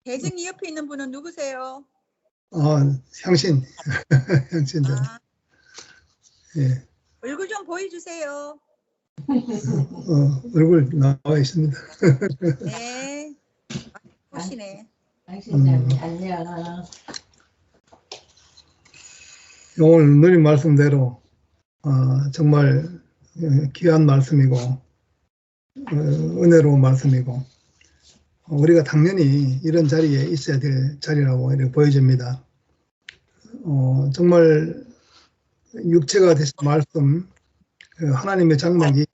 대증이 옆에 있는 분은 누구세요? 향신, 향신들. 예. 얼굴 좀 보여주세요. 얼굴 나와 있습니다. 네. 보시네. 당신장님 안녕. 오늘 누님 말씀대로 정말 귀한 말씀이고 은혜로운 말씀이고 우리가 당연히 이런 자리에 있어야 될 자리라고 이렇게 보여집니다. 정말 육체가 되신 말씀, 하나님의 장막이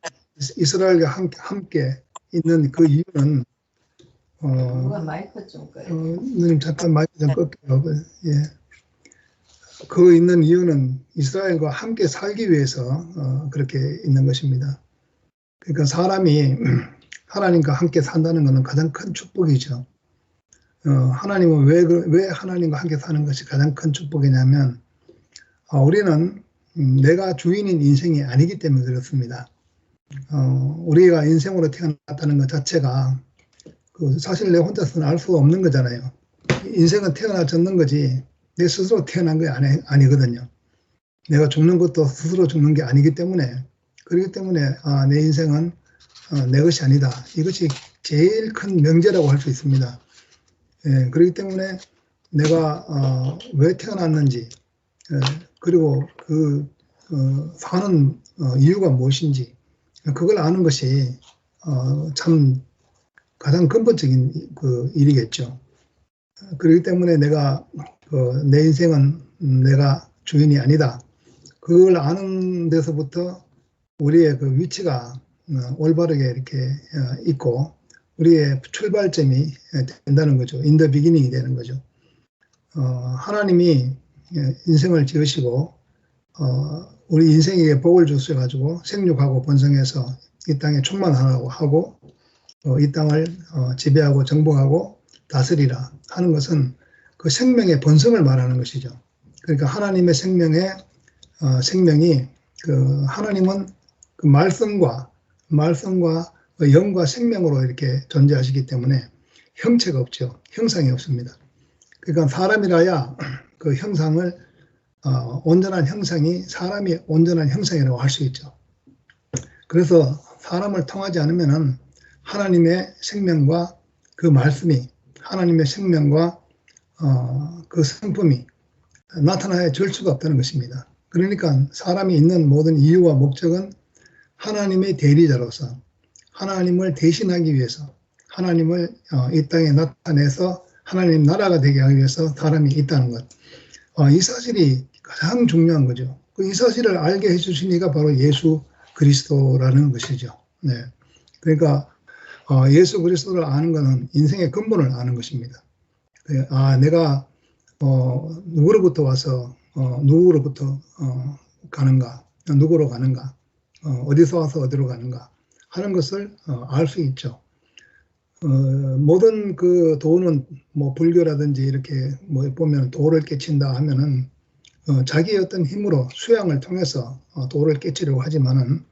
이스라엘과 함께 있는 그 이유는 누가 마이크 좀 꺼요. 누님 잠깐 마이크 좀 끌게요. 예. 그 있는 이유는 이스라엘과 함께 살기 위해서 그렇게 있는 것입니다. 그러니까 사람이 하나님과 함께 산다는 것은 가장 큰 축복이죠. 하나님은 왜 하나님과 함께 사는 것이 가장 큰 축복이냐면 우리는 내가 주인인 인생이 아니기 때문에 그렇습니다. 우리가 인생으로 태어났다는 것 자체가 사실 내 혼자서는 알 수 없는 거잖아요. 인생은 태어나 졌는 거지 내 스스로 태어난 게 아니거든요. 내가 죽는 것도 스스로 죽는 게 아니기 때문에 그렇기 때문에 내 인생은 내 것이 아니다. 이것이 제일 큰 명제라고 할 수 있습니다. 예, 그렇기 때문에 내가 왜 태어났는지 그리고 사는 이유가 무엇인지 그걸 아는 것이 참 가장 근본적인 일이겠죠. 그렇기 때문에 내가 내 인생은 내가 주인이 아니다. 그걸 아는 데서부터 우리의 그 위치가 올바르게 이렇게 있고 우리의 출발점이 된다는 거죠. In the beginning이 되는 거죠. 하나님이 인생을 지으시고 우리 인생에게 복을 주셔가지고 생육하고 번성해서 이 땅에 충만하라고 하고 이 땅을 지배하고 정복하고 다스리라 하는 것은 그 생명의 번성을 말하는 것이죠. 그러니까 하나님의 생명이 하나님은 그 말씀과 영과 생명으로 이렇게 존재하시기 때문에 형체가 없죠. 형상이 없습니다. 그러니까 사람이라야 그 형상을 온전한 형상이 사람이 온전한 형상이라고 할 수 있죠. 그래서 사람을 통하지 않으면은 하나님의 생명과 그 말씀이 하나님의 생명과 그 성품이 나타나야 줄 수가 없다는 것입니다. 그러니까 사람이 있는 모든 이유와 목적은 하나님의 대리자로서 하나님을 대신하기 위해서 하나님을 이 땅에 나타내서 하나님 나라가 되게 하기 위해서 사람이 있다는 것. 이 사실이 가장 중요한 거죠. 이 사실을 알게 해주신 이가 바로 예수 그리스도라는 것이죠. 네. 그러니까 예수 그리스도를 아는 것은 인생의 근본을 아는 것입니다. 내가 누구로부터 와서 누구로부터 가는가, 누구로 가는가, 어디서 와서 어디로 가는가 하는 것을 알 수 있죠. 모든 그 도는 뭐 불교라든지 이렇게 뭐 보면 도를 깨친다 하면은 자기의 어떤 힘으로 수양을 통해서 도를 깨치려고 하지만은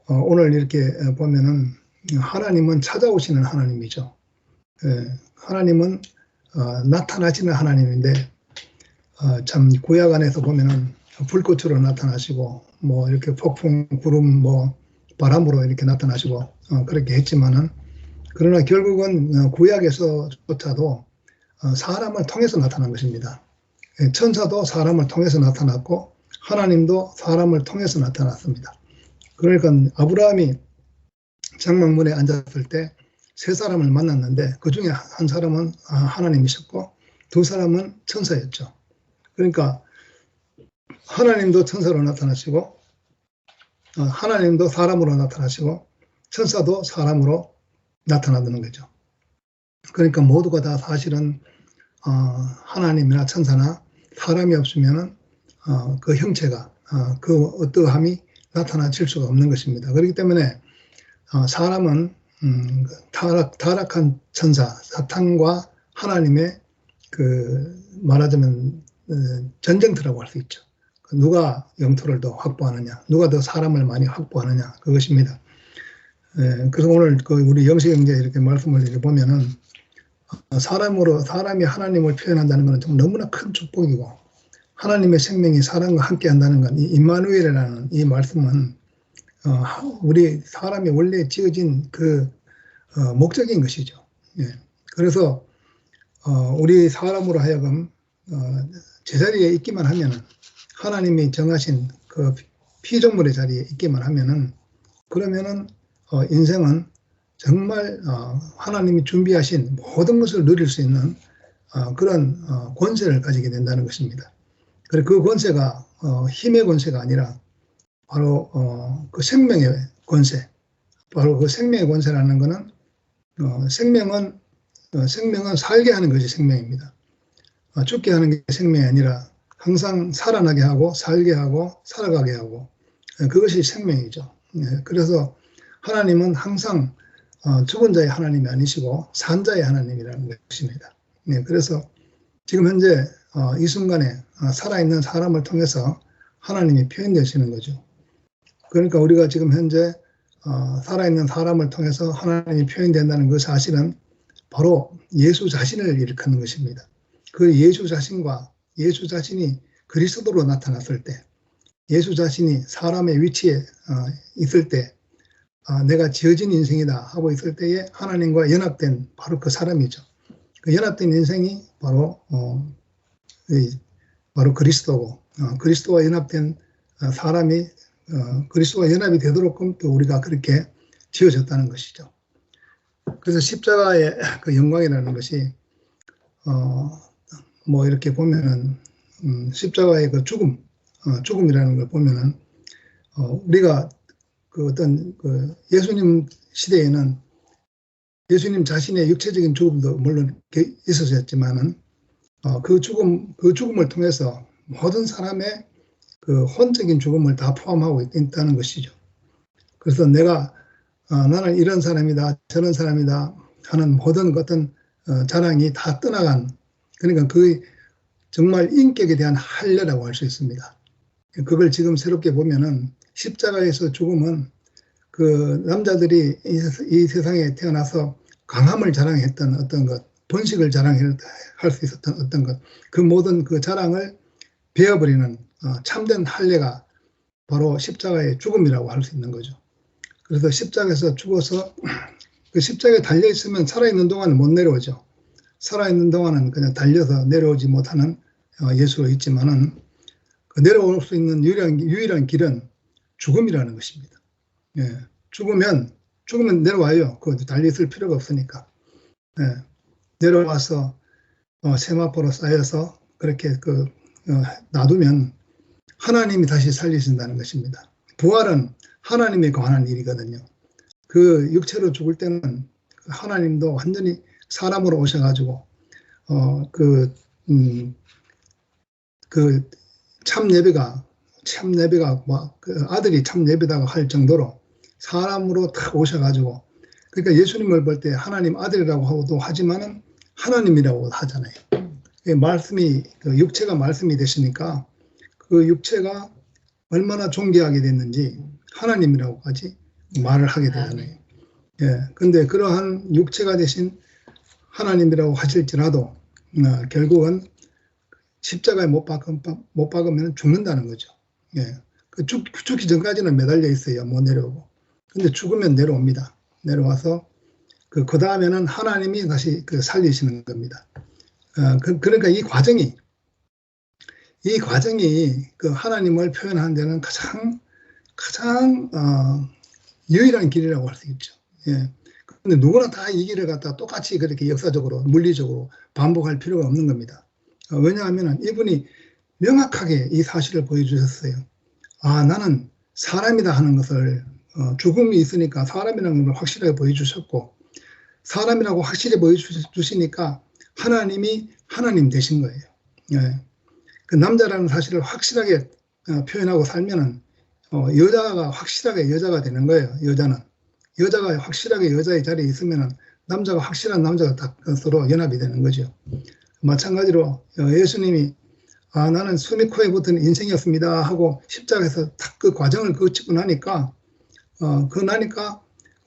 오늘 이렇게 보면은 하나님은 찾아오시는 하나님이죠. 하나님은 나타나시는 하나님인데 참 구약 안에서 보면은 불꽃으로 나타나시고 뭐 이렇게 폭풍, 구름, 뭐 바람으로 이렇게 나타나시고 그렇게 했지만은 그러나 결국은 구약에서조차도 사람을 통해서 나타난 것입니다. 천사도 사람을 통해서 나타났고 하나님도 사람을 통해서 나타났습니다. 그러니까 아브라함이 장막문에 앉았을 때 세 사람을 만났는데 그 중에 한 사람은 하나님이셨고 두 사람은 천사였죠. 그러니까 하나님도 천사로 나타나시고 하나님도 사람으로 나타나시고 천사도 사람으로 나타나는 거죠. 그러니까 모두가 다 사실은 하나님이나 천사나 사람이 없으면은 그 형체가 그 어떠함이 나타나질 수가 없는 것입니다. 그렇기 때문에 사람은 타락한 천사 사탄과 하나님의 그 말하자면 전쟁터라고 할 수 있죠. 누가 영토를 더 확보하느냐, 누가 더 사람을 많이 확보하느냐 그것입니다. 그래서 오늘 우리 영세경제 이렇게 말씀을 이렇게 보면은 사람이 하나님을 표현한다는 것은 좀 너무나 큰 축복이고, 하나님의 생명이 사람과 함께 한다는 건, 이 임마누엘이라는 이 말씀은 우리 사람이 원래 지어진 그 목적인 것이죠. 예. 그래서 우리 사람으로 하여금 제자리에 있기만 하면은, 하나님이 정하신 그 피조물의 자리에 있기만 하면은, 그러면은 인생은 정말 하나님이 준비하신 모든 것을 누릴 수 있는 그런 권세를 가지게 된다는 것입니다. 그리고 그 권세가 힘의 권세가 아니라 바로 그 생명의 권세, 바로 그 생명의 권세라는 것은 생명은 살게 하는 것이 생명입니다. 죽게 하는 게 생명이 아니라 항상 살아나게 하고 살게 하고 살아가게 하고, 그것이 생명이죠. 그래서 하나님은 항상 죽은 자의 하나님이 아니시고 산 자의 하나님이라는 것입니다. 그래서 지금 현재 이 순간에 살아있는 사람을 통해서 하나님이 표현되시는 거죠. 그러니까 우리가 지금 현재 살아있는 사람을 통해서 하나님이 표현된다는 그 사실은 바로 예수 자신을 일컫는 것입니다. 그 예수 자신과 예수 자신이 그리스도로 나타났을 때, 예수 자신이 사람의 위치에 있을 때, 내가 지어진 인생이다 하고 있을 때에 하나님과 연합된 바로 그 사람이죠. 그 연합된 인생이 바로 그리스도고, 그리스도와 연합된 사람이 그리스도와 연합이 되도록끔 또 우리가 그렇게 지어졌다는 것이죠. 그래서 십자가의 그 영광이라는 것이 뭐 이렇게 보면은 십자가의 그 죽음이라는 걸 보면은 우리가 그 어떤 그 예수님 시대에는 예수님 자신의 육체적인 죽음도 물론 있었지만은 그 죽음을 통해서 모든 사람의 그 혼적인 죽음을 다 포함하고 있다는 것이죠. 그래서 내가 나는 이런 사람이다, 저런 사람이다 하는 모든 어떤 자랑이 다 떠나간, 그러니까 그 정말 인격에 대한 할례라고 할 수 있습니다. 그걸 지금 새롭게 보면은 십자가에서 죽음은 그 남자들이 이 세상에 태어나서 강함을 자랑했던 어떤 것, 번식을 자랑할 수 있었던 어떤 것, 그 모든 그 자랑을 베어버리는 참된 할례가 바로 십자가의 죽음이라고 할 수 있는 거죠. 그래서 십자가에서 죽어서 그 십자가에 달려 있으면 살아있는 동안은 못 내려오죠. 살아있는 동안은 그냥 달려서 내려오지 못하는 예수로 있지만은 그 내려올 수 있는 유일한 길은 죽음이라는 것입니다. 예, 죽으면 내려와요. 그 달려 있을 필요가 없으니까. 예, 내려와서 세마포로 쌓여서 그렇게 놔두면 하나님이 다시 살리신다는 것입니다. 부활은 하나님에 관한 일이거든요. 그 육체로 죽을 때는 하나님도 완전히 사람으로 오셔가지고 참 예배가 그 아들이 참 예배다고 할 정도로 사람으로 딱 오셔가지고, 그러니까 예수님을 볼 때 하나님 아들이라고 하고도 하지만은 하나님이라고 하잖아요. 말씀이 그 육체가 말씀이 되시니까 그 육체가 얼마나 존귀하게 됐는지 하나님이라고까지 말을 하게 되잖아요. 예, 근데 그러한 육체가 되신 하나님이라고 하실지라도 결국은 십자가에 못 박으면 죽는다는 거죠. 예, 죽기 전까지는 매달려 있어요. 못 내려오고. 근데 죽으면 내려옵니다. 내려와서 그 다음에는 하나님이 다시 살리시는 겁니다. 그러니까 이 과정이 그 하나님을 표현하는 데는 가장 유일한 길이라고 할 수 있죠. 예. 근데 누구나 다 이 길을 갖다 똑같이 그렇게 역사적으로 물리적으로 반복할 필요가 없는 겁니다. 왜냐하면 이분이 명확하게 이 사실을 보여주셨어요. 나는 사람이다 하는 것을 죽음이 있으니까 사람이라는 걸 확실하게 보여주셨고, 사람이라고 확실히 보여주시니까 하나님이 하나님 되신 거예요. 예. 그 남자라는 사실을 확실하게 표현하고 살면은 여자가 확실하게 여자가 되는 거예요. 여자가 확실하게 여자의 자리에 있으면은 남자가 확실한 남자가 딱 서로 연합이 되는 거죠. 마찬가지로 예수님이 나는 숨이 코에 붙은 인생이었습니다 하고 십자가에서 딱 그 과정을 거치고 나니까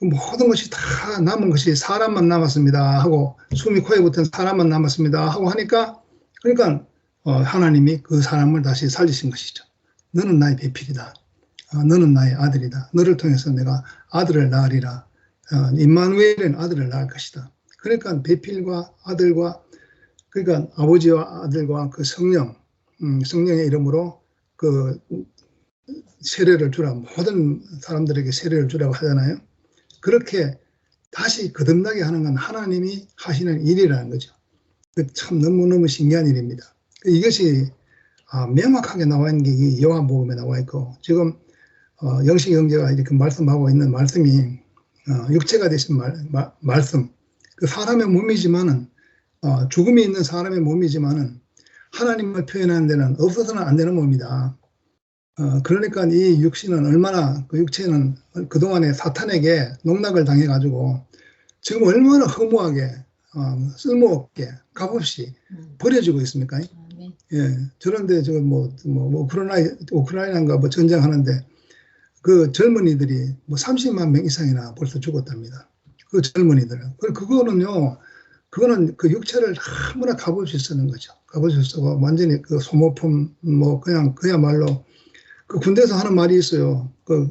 모든 것이 다 남은 것이 사람만 남았습니다 하고 숨이 코에 붙은 사람만 남았습니다 하고 하니까 그러니까 하나님이 그 사람을 다시 살리신 것이죠. 너는 나의 배필이다. 너는 나의 아들이다. 너를 통해서 내가 아들을 낳으리라. 임마누엘은 아들을 낳을 것이다. 그러니까 배필과 아들과 그러니까 아버지와 아들과 그 성령, 성령의 이름으로 그 세례를 주라. 모든 사람들에게 세례를 주라고 하잖아요. 그렇게 다시 거듭나게 하는 건 하나님이 하시는 일이라는 거죠. 참 너무너무 신기한 일입니다. 이것이 명확하게 나와 있는 게 이 요한복음에 나와 있고 지금 영식 형제가 이렇게 말씀하고 있는 말씀이 육체가 되신 말씀 그 사람의 몸이지만은 죽음이 있는 사람의 몸이지만은 하나님을 표현하는 데는 없어서는 안 되는 몸이다. 그러니까 이 육신은 얼마나 그 육체는 그동안에 사탄에게 농락을 당해가지고 지금 얼마나 허무하게 쓸모없게 값없이 버려지고 있습니까? 예, 저런데 지금 우크라이나인가 뭐 전쟁하는데 그 젊은이들이 뭐 30만 명 이상이나 벌써 죽었답니다. 그 젊은이들은. 그거는 그 육체를 아무나 값없이 쓰는 거죠. 값없이 쓰고 완전히 그 소모품 뭐 그냥 그야말로 그 군대에서 하는 말이 있어요. 그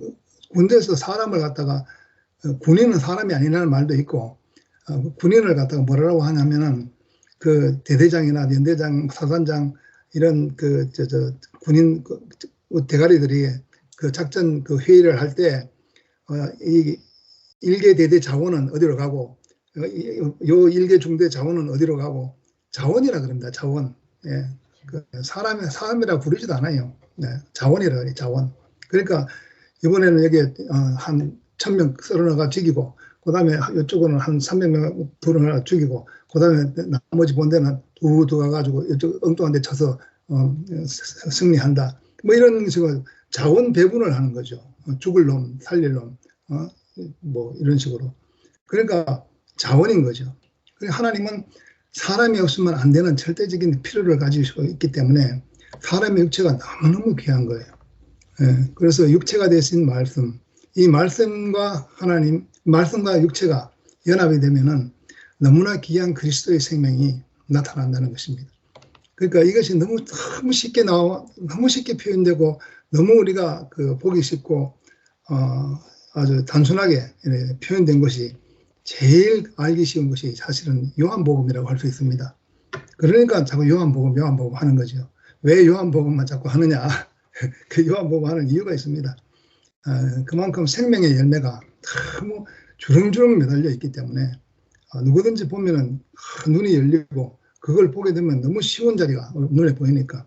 군대에서 사람을 갖다가 군인은 사람이 아니라는 말도 있고 군인을 갖다가 뭐라고 하냐면은 그 대대장이나 연대장, 사단장 이런 그 군인 대가리들이 그 작전 그 회의를 할 때 이 일개 대대 자원은 어디로 가고 요 일개 중대 자원은 어디로 가고 자원이라 그럽니다. 자원. 예. 그 사람이라 부르지도 않아요. 네. 자원이라 그래요. 자원. 그러니까 이번에는 여기 한 1000명 썰어넣어가 죽이고 그다음에 이쪽은 한 300명 불어넣어 죽이고 그다음에 나머지 본대는 두두 가가지고 이쪽 엉뚱한 데 쳐서 승리한다. 뭐 이런 식으로 자원 배분을 하는 거죠. 죽을 놈, 살릴 놈, 뭐 이런 식으로. 그러니까 자원인 거죠. 그러니까 하나님은 사람이 없으면 안 되는 절대적인 필요를 가지고 있기 때문에 사람의 육체가 너무너무 귀한 거예요. 예, 그래서 육체가 되신 말씀, 이 말씀과 하나님, 말씀과 육체가 연합이 되면은 너무나 귀한 그리스도의 생명이 나타난다는 것입니다. 그러니까 이것이 너무 쉽게 너무 쉽게 표현되고 너무 우리가 그 보기 쉽고 아주 단순하게 표현된 것이 제일 알기 쉬운 것이 사실은 요한복음이라고 할 수 있습니다. 그러니까 자꾸 요한복음 하는 거죠. 왜 요한복음만 자꾸 하느냐? 그 요한복음 하는 이유가 있습니다. 그만큼 생명의 열매가 너무 주렁주렁 매달려 있기 때문에 누구든지 보면은 눈이 열리고 그걸 보게 되면 너무 쉬운 자리가 눈에 보이니까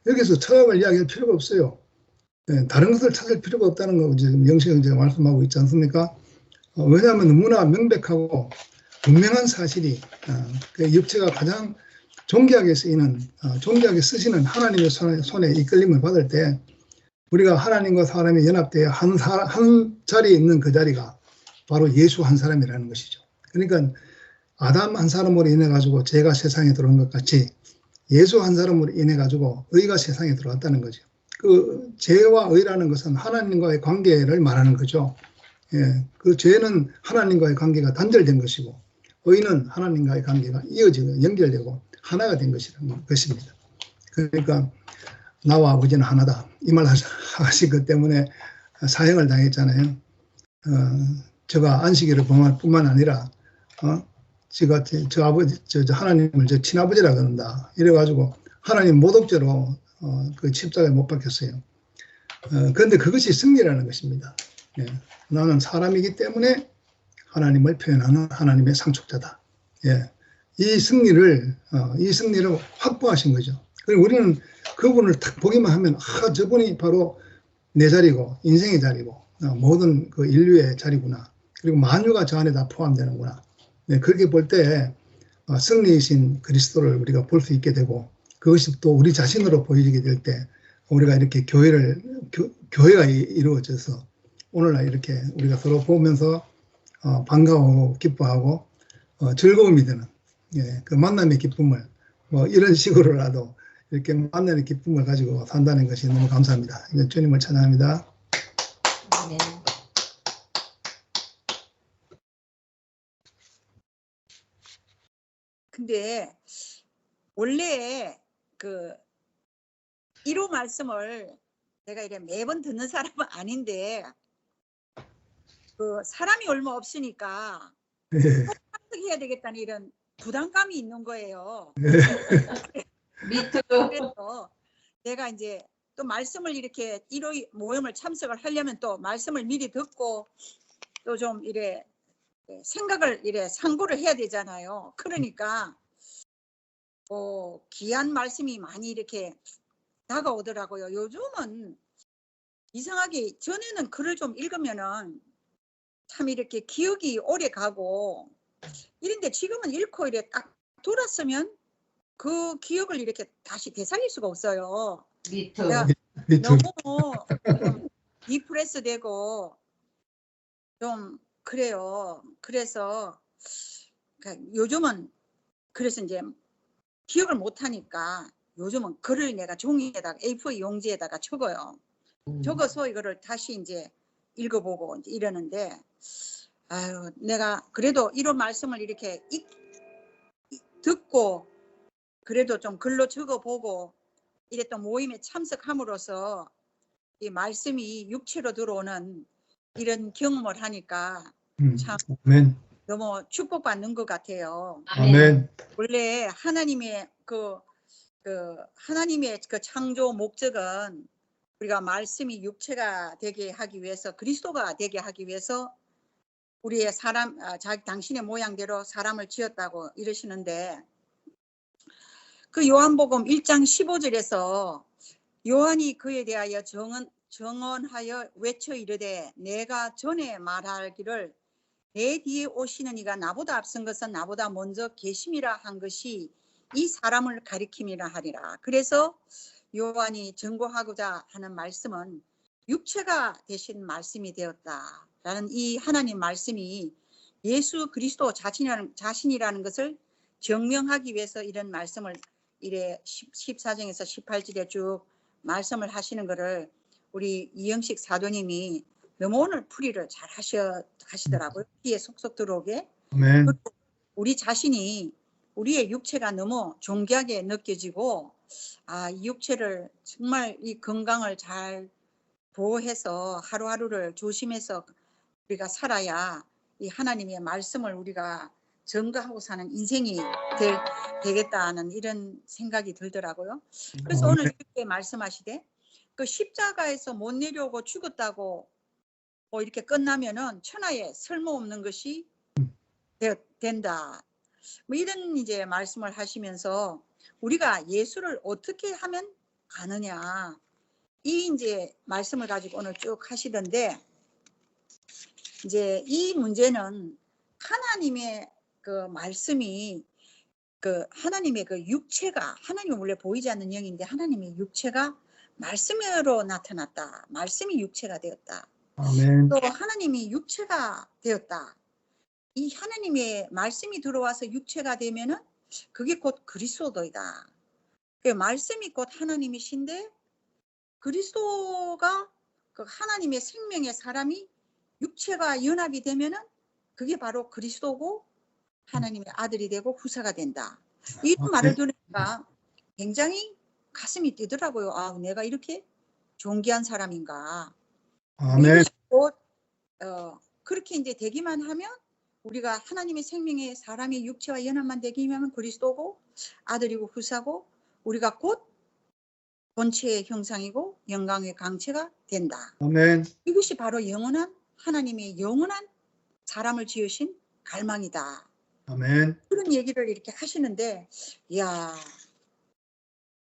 여기서 철학을 이야기할 필요가 없어요. 다른 것을 찾을 필요가 없다는 거 지금 영식 형제가 말씀하고 있지 않습니까? 왜냐하면 너무나 명백하고 분명한 사실이 그 육체가 가장 존귀하게 쓰이는 존귀하게 쓰시는 하나님의 손에 이끌림을 받을 때 우리가 하나님과 사람이 연합되어 한 자리에 있는 그 자리가 바로 예수 한 사람이라는 것이죠. 그러니까 아담 한 사람으로 인해 가지고 죄가 세상에 들어온 것 같이 예수 한 사람으로 인해 가지고 의가 세상에 들어왔다는 거죠. 그 죄와 의라는 것은 하나님과의 관계를 말하는 거죠. 예, 그 죄는 하나님과의 관계가 단절된 것이고 의는 하나님과의 관계가 이어지고 연결되고 하나가 된 것이라는 것입니다. 그러니까 나와 아버지는 하나다 이 말 하신 것 때문에 사형을 당했잖아요. 제가 안식일을 범할 뿐만 아니라 제가 저 아버지 저 하나님을 저 친아버지라 그런다 이래가지고 하나님 모독죄로 그 십자가에 못 박혔어요. 그런데 그것이 승리라는 것입니다. 예, 나는 사람이기 때문에 하나님을 표현하는 하나님의 상속자다. 예, 이 승리를 확보하신 거죠. 그리고 우리는 그분을 딱 보기만 하면 저분이 바로 내 자리고 인생의 자리고 모든 그 인류의 자리구나. 그리고 만유가 저 안에 다 포함되는구나. 네, 그렇게 볼 때 승리이신 그리스도를 우리가 볼 수 있게 되고 그것이 또 우리 자신으로 보이게 될 때 우리가 이렇게 교회가 이루어져서 오늘날 이렇게 우리가 서로 보면서 반가워하고 기뻐하고 즐거움이 되는 그 만남의 기쁨을 뭐 이런 식으로라도 이렇게 만남의 기쁨을 가지고 산다는 것이 너무 감사합니다. 주님을 찬양합니다. 네. 근데 원래 그 1호 말씀을 내가 이래 매번 듣는 사람은 아닌데 그 사람이 얼마 없으니까 예. 해야 되겠다는 이런 부담감이 있는 거예요. 미투. 그래서 내가 이제 또 말씀을 이렇게 1호 모임을 참석을 하려면 또 말씀을 미리 듣고 또 좀 이래 생각을 이래 상고를 해야 되잖아요. 그러니까 귀한 말씀이 많이 이렇게 다가오더라고요. 요즘은 이상하게 전에는 글을 좀 읽으면은 참 이렇게 기억이 오래 가고 이런데 지금은 읽고 이래 딱 돌았으면 그 기억을 이렇게 다시 되살릴 수가 없어요. 미투. 내가 미투. 너무 좀 디프레스 되고 좀 그래요. 그래서 그러니까 요즘은 그래서 이제 기억을 못 하니까 요즘은 글을 내가 종이에다가 A4 용지에다가 적어요. 적어서 이거를 다시 이제 읽어보고 이제 이러는데 아유 내가 그래도 이런 말씀을 이렇게 듣고 그래도 좀 글로 적어보고 이랬던 모임에 참석함으로써 이 말씀이 육체로 들어오는 이런 경험을 하니까 참 아멘. 너무 축복받는 것 같아요. 아멘. 원래 하나님의 하나님의 그 창조 목적은 우리가 말씀이 육체가 되게 하기 위해서 그리스도가 되게 하기 위해서 우리의 사람 당신의 모양대로 사람을 지었다고 이러시는데 그 요한복음 1장 15절에서 요한이 그에 대하여 정언하여 외쳐 이르되 내가 전에 말하기를 내 뒤에 오시는 이가 나보다 앞선 것은 나보다 먼저 계심이라 한 것이 이 사람을 가리킴이라 하리라. 그래서 요한이 전고하고자 하는 말씀은 육체가 되신 말씀이 되었다라는 이 하나님 말씀이 예수 그리스도 자신이라는 것을 증명하기 위해서 이런 말씀을 이래 14장에서 18절에 쭉 말씀을 하시는 것을 우리 이영식 사도님이 너무 오늘 풀이를 잘 하시더라고요. 귀에 속속 들어오게. 아멘. 우리 자신이 우리의 육체가 너무 존귀하게 느껴지고 이 육체를 정말 이 건강을 잘 보호해서 하루하루를 조심해서 우리가 살아야 이 하나님의 말씀을 우리가 증거하고 사는 인생이 되겠다는 이런 생각이 들더라고요. 그래서 오늘 이렇게 말씀하시되 그 십자가에서 못 내려오고 죽었다고 이렇게 끝나면은 천하에 쓸모없는 것이 된다. 뭐 이런 이제 말씀을 하시면서 우리가 예수를 어떻게 하면 가느냐 이 이제 말씀을 가지고 오늘 쭉 하시던데 이제 이 문제는 하나님의 그 말씀이 그 하나님의 그 육체가 하나님은 원래 보이지 않는 영인데 하나님의 육체가 말씀으로 나타났다. 말씀이 육체가 되었다. 아멘. 또 하나님이 육체가 되었다. 이 하나님의 말씀이 들어와서 육체가 되면은 그게 곧 그리스도이다. 그 말씀이 곧 하나님이신데 그리스도가 그 하나님의 생명의 사람이 육체가 연합이 되면은 그게 바로 그리스도고 하나님의 아들이 되고 후사가 된다. 이런 말을 들으니까 굉장히 가슴이 뛰더라고요. 내가 이렇게 존귀한 사람인가. 아멘. 이것이 곧 그렇게 이제 되기만 하면 우리가 하나님의 생명의 사람이 육체와 연합만 되기만 하면 그리스도고 아들이고 후사고 우리가 곧 본체의 형상이고 영광의 강체가 된다. 아멘. 이것이 바로 영원한 하나님의 영원한 사람을 지으신 갈망이다. 아멘. 그런 얘기를 이렇게 하시는데 이야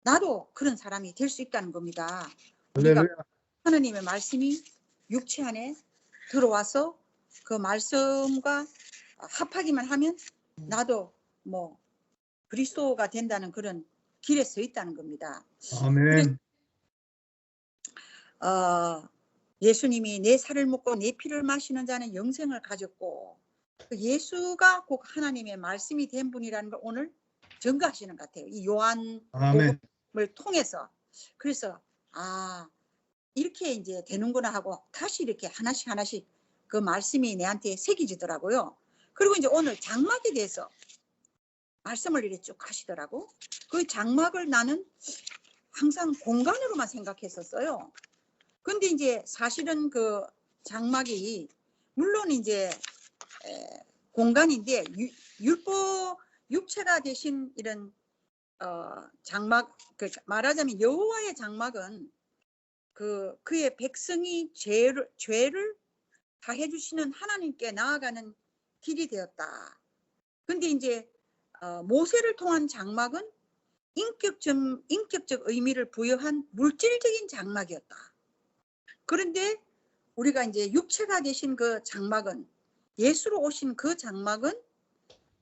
나도 그런 사람이 될 수 있다는 겁니다. 우리가 할렐루야. 하나님의 말씀이 육체 안에 들어와서 그 말씀과 합하기만 하면 나도 뭐 그리스도가 된다는 그런 길에 서 있다는 겁니다. 아멘. 예수님이 내 살을 먹고 내 피를 마시는 자는 영생을 가졌고 예수가 꼭 하나님의 말씀이 된 분이라는 걸 오늘 증거하시는 것 같아요. 이 요한 아멘. 복음을 통해서. 그래서 이렇게 이제 되는구나 하고 다시 이렇게 하나씩 그 말씀이 내한테 새겨지더라고요. 그리고 이제 오늘 장막에 대해서 말씀을 이렇게 쭉 하시더라고. 그 장막을 나는 항상 공간으로만 생각했었어요. 근데 이제 사실은 그 장막이 물론 이제 공간인데 율법 육체가 되신 이런 장막, 그 말하자면 여호와의 장막은 그의 백성이 죄를 다 해주시는 하나님께 나아가는 길이 되었다. 근데 이제 모세를 통한 장막은 인격적 의미를 부여한 물질적인 장막이었다. 그런데 우리가 이제 육체가 되신 그 장막은, 예수로 오신 그 장막은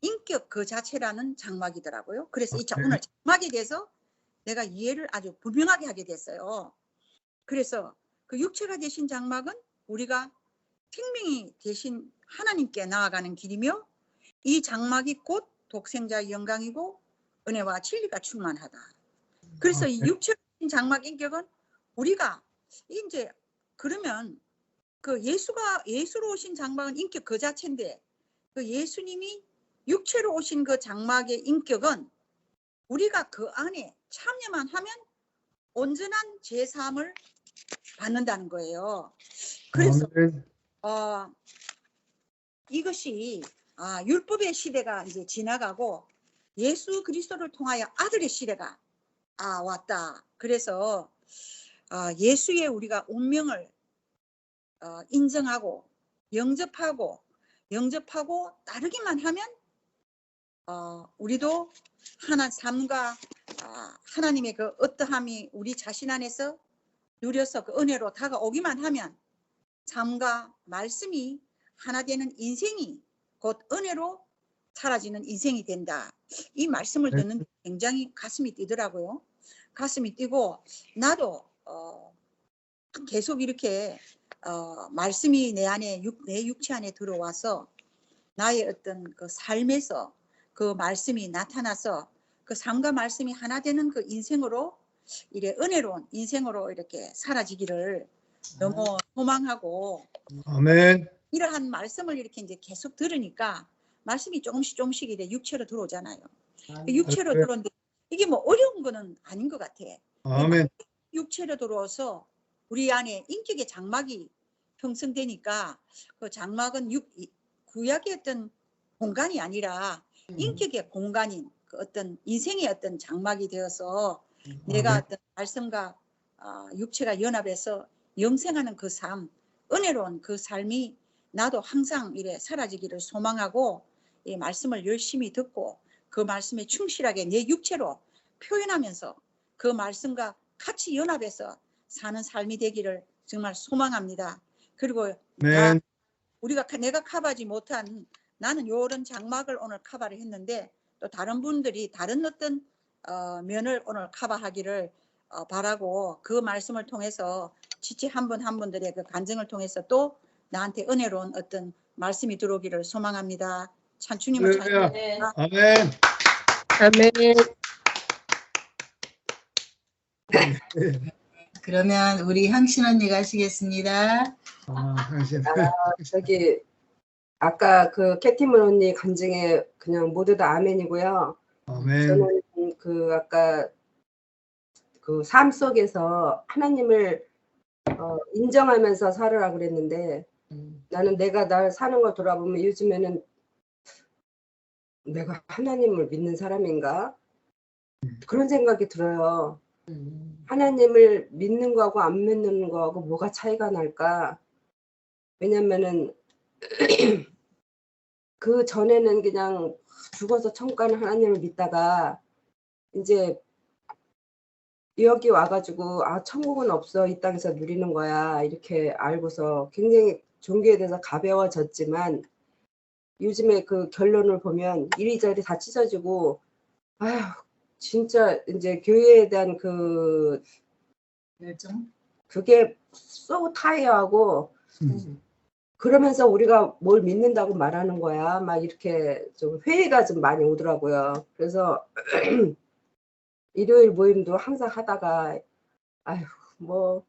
인격 그 자체라는 장막이더라고요. 그래서 오늘 장막에 대해서 내가 이해를 아주 분명하게 하게 됐어요. 그래서 그 육체가 되신 장막은 우리가 생명이 되신 하나님께 나아가는 길이며, 이 장막이 곧 독생자의 영광이고 은혜와 진리가 충만하다. 그래서 이 육체가 되신 장막 인격은 우리가 이제 그러면 그 예수로 오신 장막은 인격 그 자체인데, 그 예수님이 육체로 오신 그 장막의 인격은 우리가 그 안에 참여만 하면 온전한 제사함을 받는다는 거예요. 그래서 이것이 율법의 시대가 이제 지나가고 예수 그리스도를 통하여 아들의 시대가 왔다. 그래서 예수의 우리가 운명을 인정하고 영접하고 따르기만 하면 우리도 삶과 하나님의 그 어떠함이 우리 자신 안에서 누려서 그 은혜로 다가오기만 하면 삶과 말씀이 하나 되는 인생이 곧 은혜로 사라지는 인생이 된다. 이 말씀을 듣는 굉장히 가슴이 뛰더라고요. 가슴이 뛰고 나도 계속 이렇게 말씀이 내 안에 내 육체 안에 들어와서 나의 어떤 그 삶에서 그 말씀이 나타나서 그 삶과 말씀이 하나 되는 그 인생으로 이래 은혜로운 인생으로 이렇게 사라지기를 너무 소망하고, 아멘. 이러한 말씀을 이렇게 이제 계속 들으니까 말씀이 조금씩 이래 육체로 들어오잖아요. 육체로 들어오는데 이게 뭐 어려운 거는 아닌 것 같아. 아멘. 육체로 들어와서 우리 안에 인격의 장막이 형성되니까 그 장막은 구약의 어떤 공간이 아니라 인격의 공간인 그 어떤 인생의 어떤 장막이 되어서 내가 어떤 말씀과 육체가 연합해서 영생하는 그 삶, 은혜로운 그 삶이 나도 항상 이래 사라지기를 소망하고 이 말씀을 열심히 듣고 그 말씀에 충실하게 내 육체로 표현하면서 그 말씀과 같이 연합해서 사는 삶이 되기를 정말 소망합니다. 그리고 내가 커버하지 못한, 나는 이런 장막을 오늘 커버를 했는데 또 다른 분들이 다른 어떤 면을 오늘 커버하기를 바라고, 그 말씀을 통해서 지체 한 분 한 분들의 그 간증을 통해서 또 나한테 은혜로운 어떤 말씀이 들어오기를 소망합니다. 찬추님을 찬양합니다. 아멘. 아멘. 그러면 우리 향신 언니가 하시겠습니다. 당신. 저기 아까 그 캐티문 언니 간증에 그냥 모두 다 아멘이고요. 아멘. 저는 그 아까 그 삶 속에서 하나님을 인정하면서 살으라 그랬는데, 나는 내가 날 사는 걸 돌아보면 요즘에는 내가 하나님을 믿는 사람인가? 그런 생각이 들어요. 하나님을 믿는 거하고 안 믿는 거하고 뭐가 차이가 날까? 왜냐면은 그 전에는 그냥 죽어서 천국 가는 하나님을 믿다가 이제 여기 와가지고 천국은 없어, 이 땅에서 누리는 거야, 이렇게 알고서 굉장히 종교에 대해서 가벼워졌지만, 요즘에 그 결론을 보면 이리저리 다 찢어지고, 진짜 이제 교회에 대한 그 열정? 그게 쏘 타이어하고, 그러면서 우리가 뭘 믿는다고 말하는 거야, 막 이렇게 좀 회의가 좀 많이 오더라고요. 그래서 일요일 모임도 항상 하다가 뭐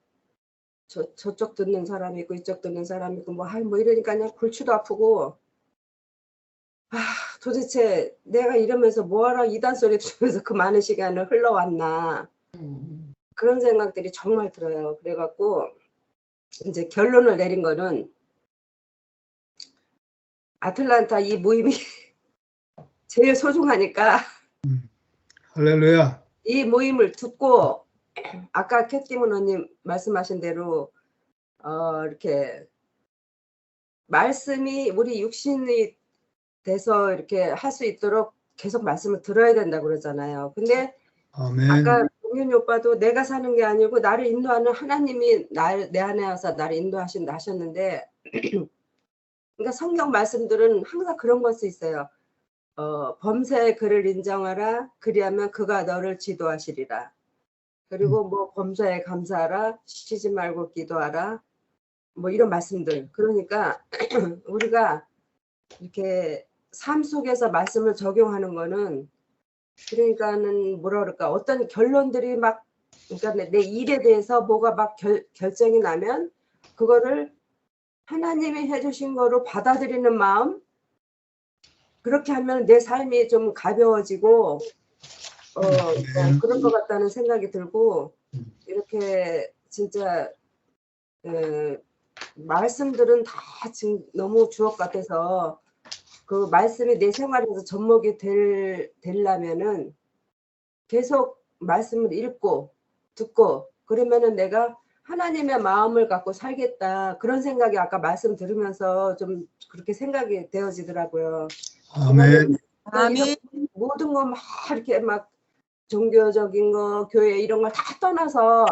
저쪽 듣는 사람 있고 이쪽 듣는 사람 있고 뭐 이러니까 그냥 골치도 아프고, 도대체 내가 이러면서 뭐하러 이단 소리 들으면서 그 많은 시간을 흘러왔나 그런 생각들이 정말 들어요. 그래갖고 이제 결론을 내린 거는 아틀란타 이 모임이 제일 소중하니까 할렐루야. 이 모임을 듣고 아까 캣티문 언님 말씀하신 대로 이렇게 말씀이 우리 육신이 돼서 이렇게 할 수 있도록 계속 말씀을 들어야 된다고 그러잖아요. 근데 아멘. 아까 동윤이 오빠도 내가 사는 게 아니고 나를 인도하는 하나님이 내 안에 와서 나를 인도하신다 하셨는데 그러니까 성경 말씀들은 항상 그런 것이 있어요. 범사의 그를 인정하라. 그리하면 그가 너를 지도하시리라. 그리고 뭐 범사에 감사하라. 쉬지 말고 기도하라. 뭐 이런 말씀들. 그러니까 우리가 이렇게 삶 속에서 말씀을 적용하는 거는 그러니까는 뭐라 그럴까 어떤 결론들이 막 그러니까 내 일에 대해서 뭐가 막 결정이 나면 그거를 하나님이 해주신 거로 받아들이는 마음 그렇게 하면 내 삶이 좀 가벼워지고 그럴 것 같다는 생각이 들고 이렇게 진짜 말씀들은 다 지금 너무 주옥 같아서 그 말씀이 내 생활에서 접목이 되려면은 계속 말씀을 읽고 듣고 그러면은 내가 하나님의 마음을 갖고 살겠다 그런 생각이 아까 말씀 들으면서 좀 그렇게 생각이 되어지더라고요. 아멘. 아멘. 모든 거 막 이렇게 막 종교적인 거 교회 이런 걸 다 떠나서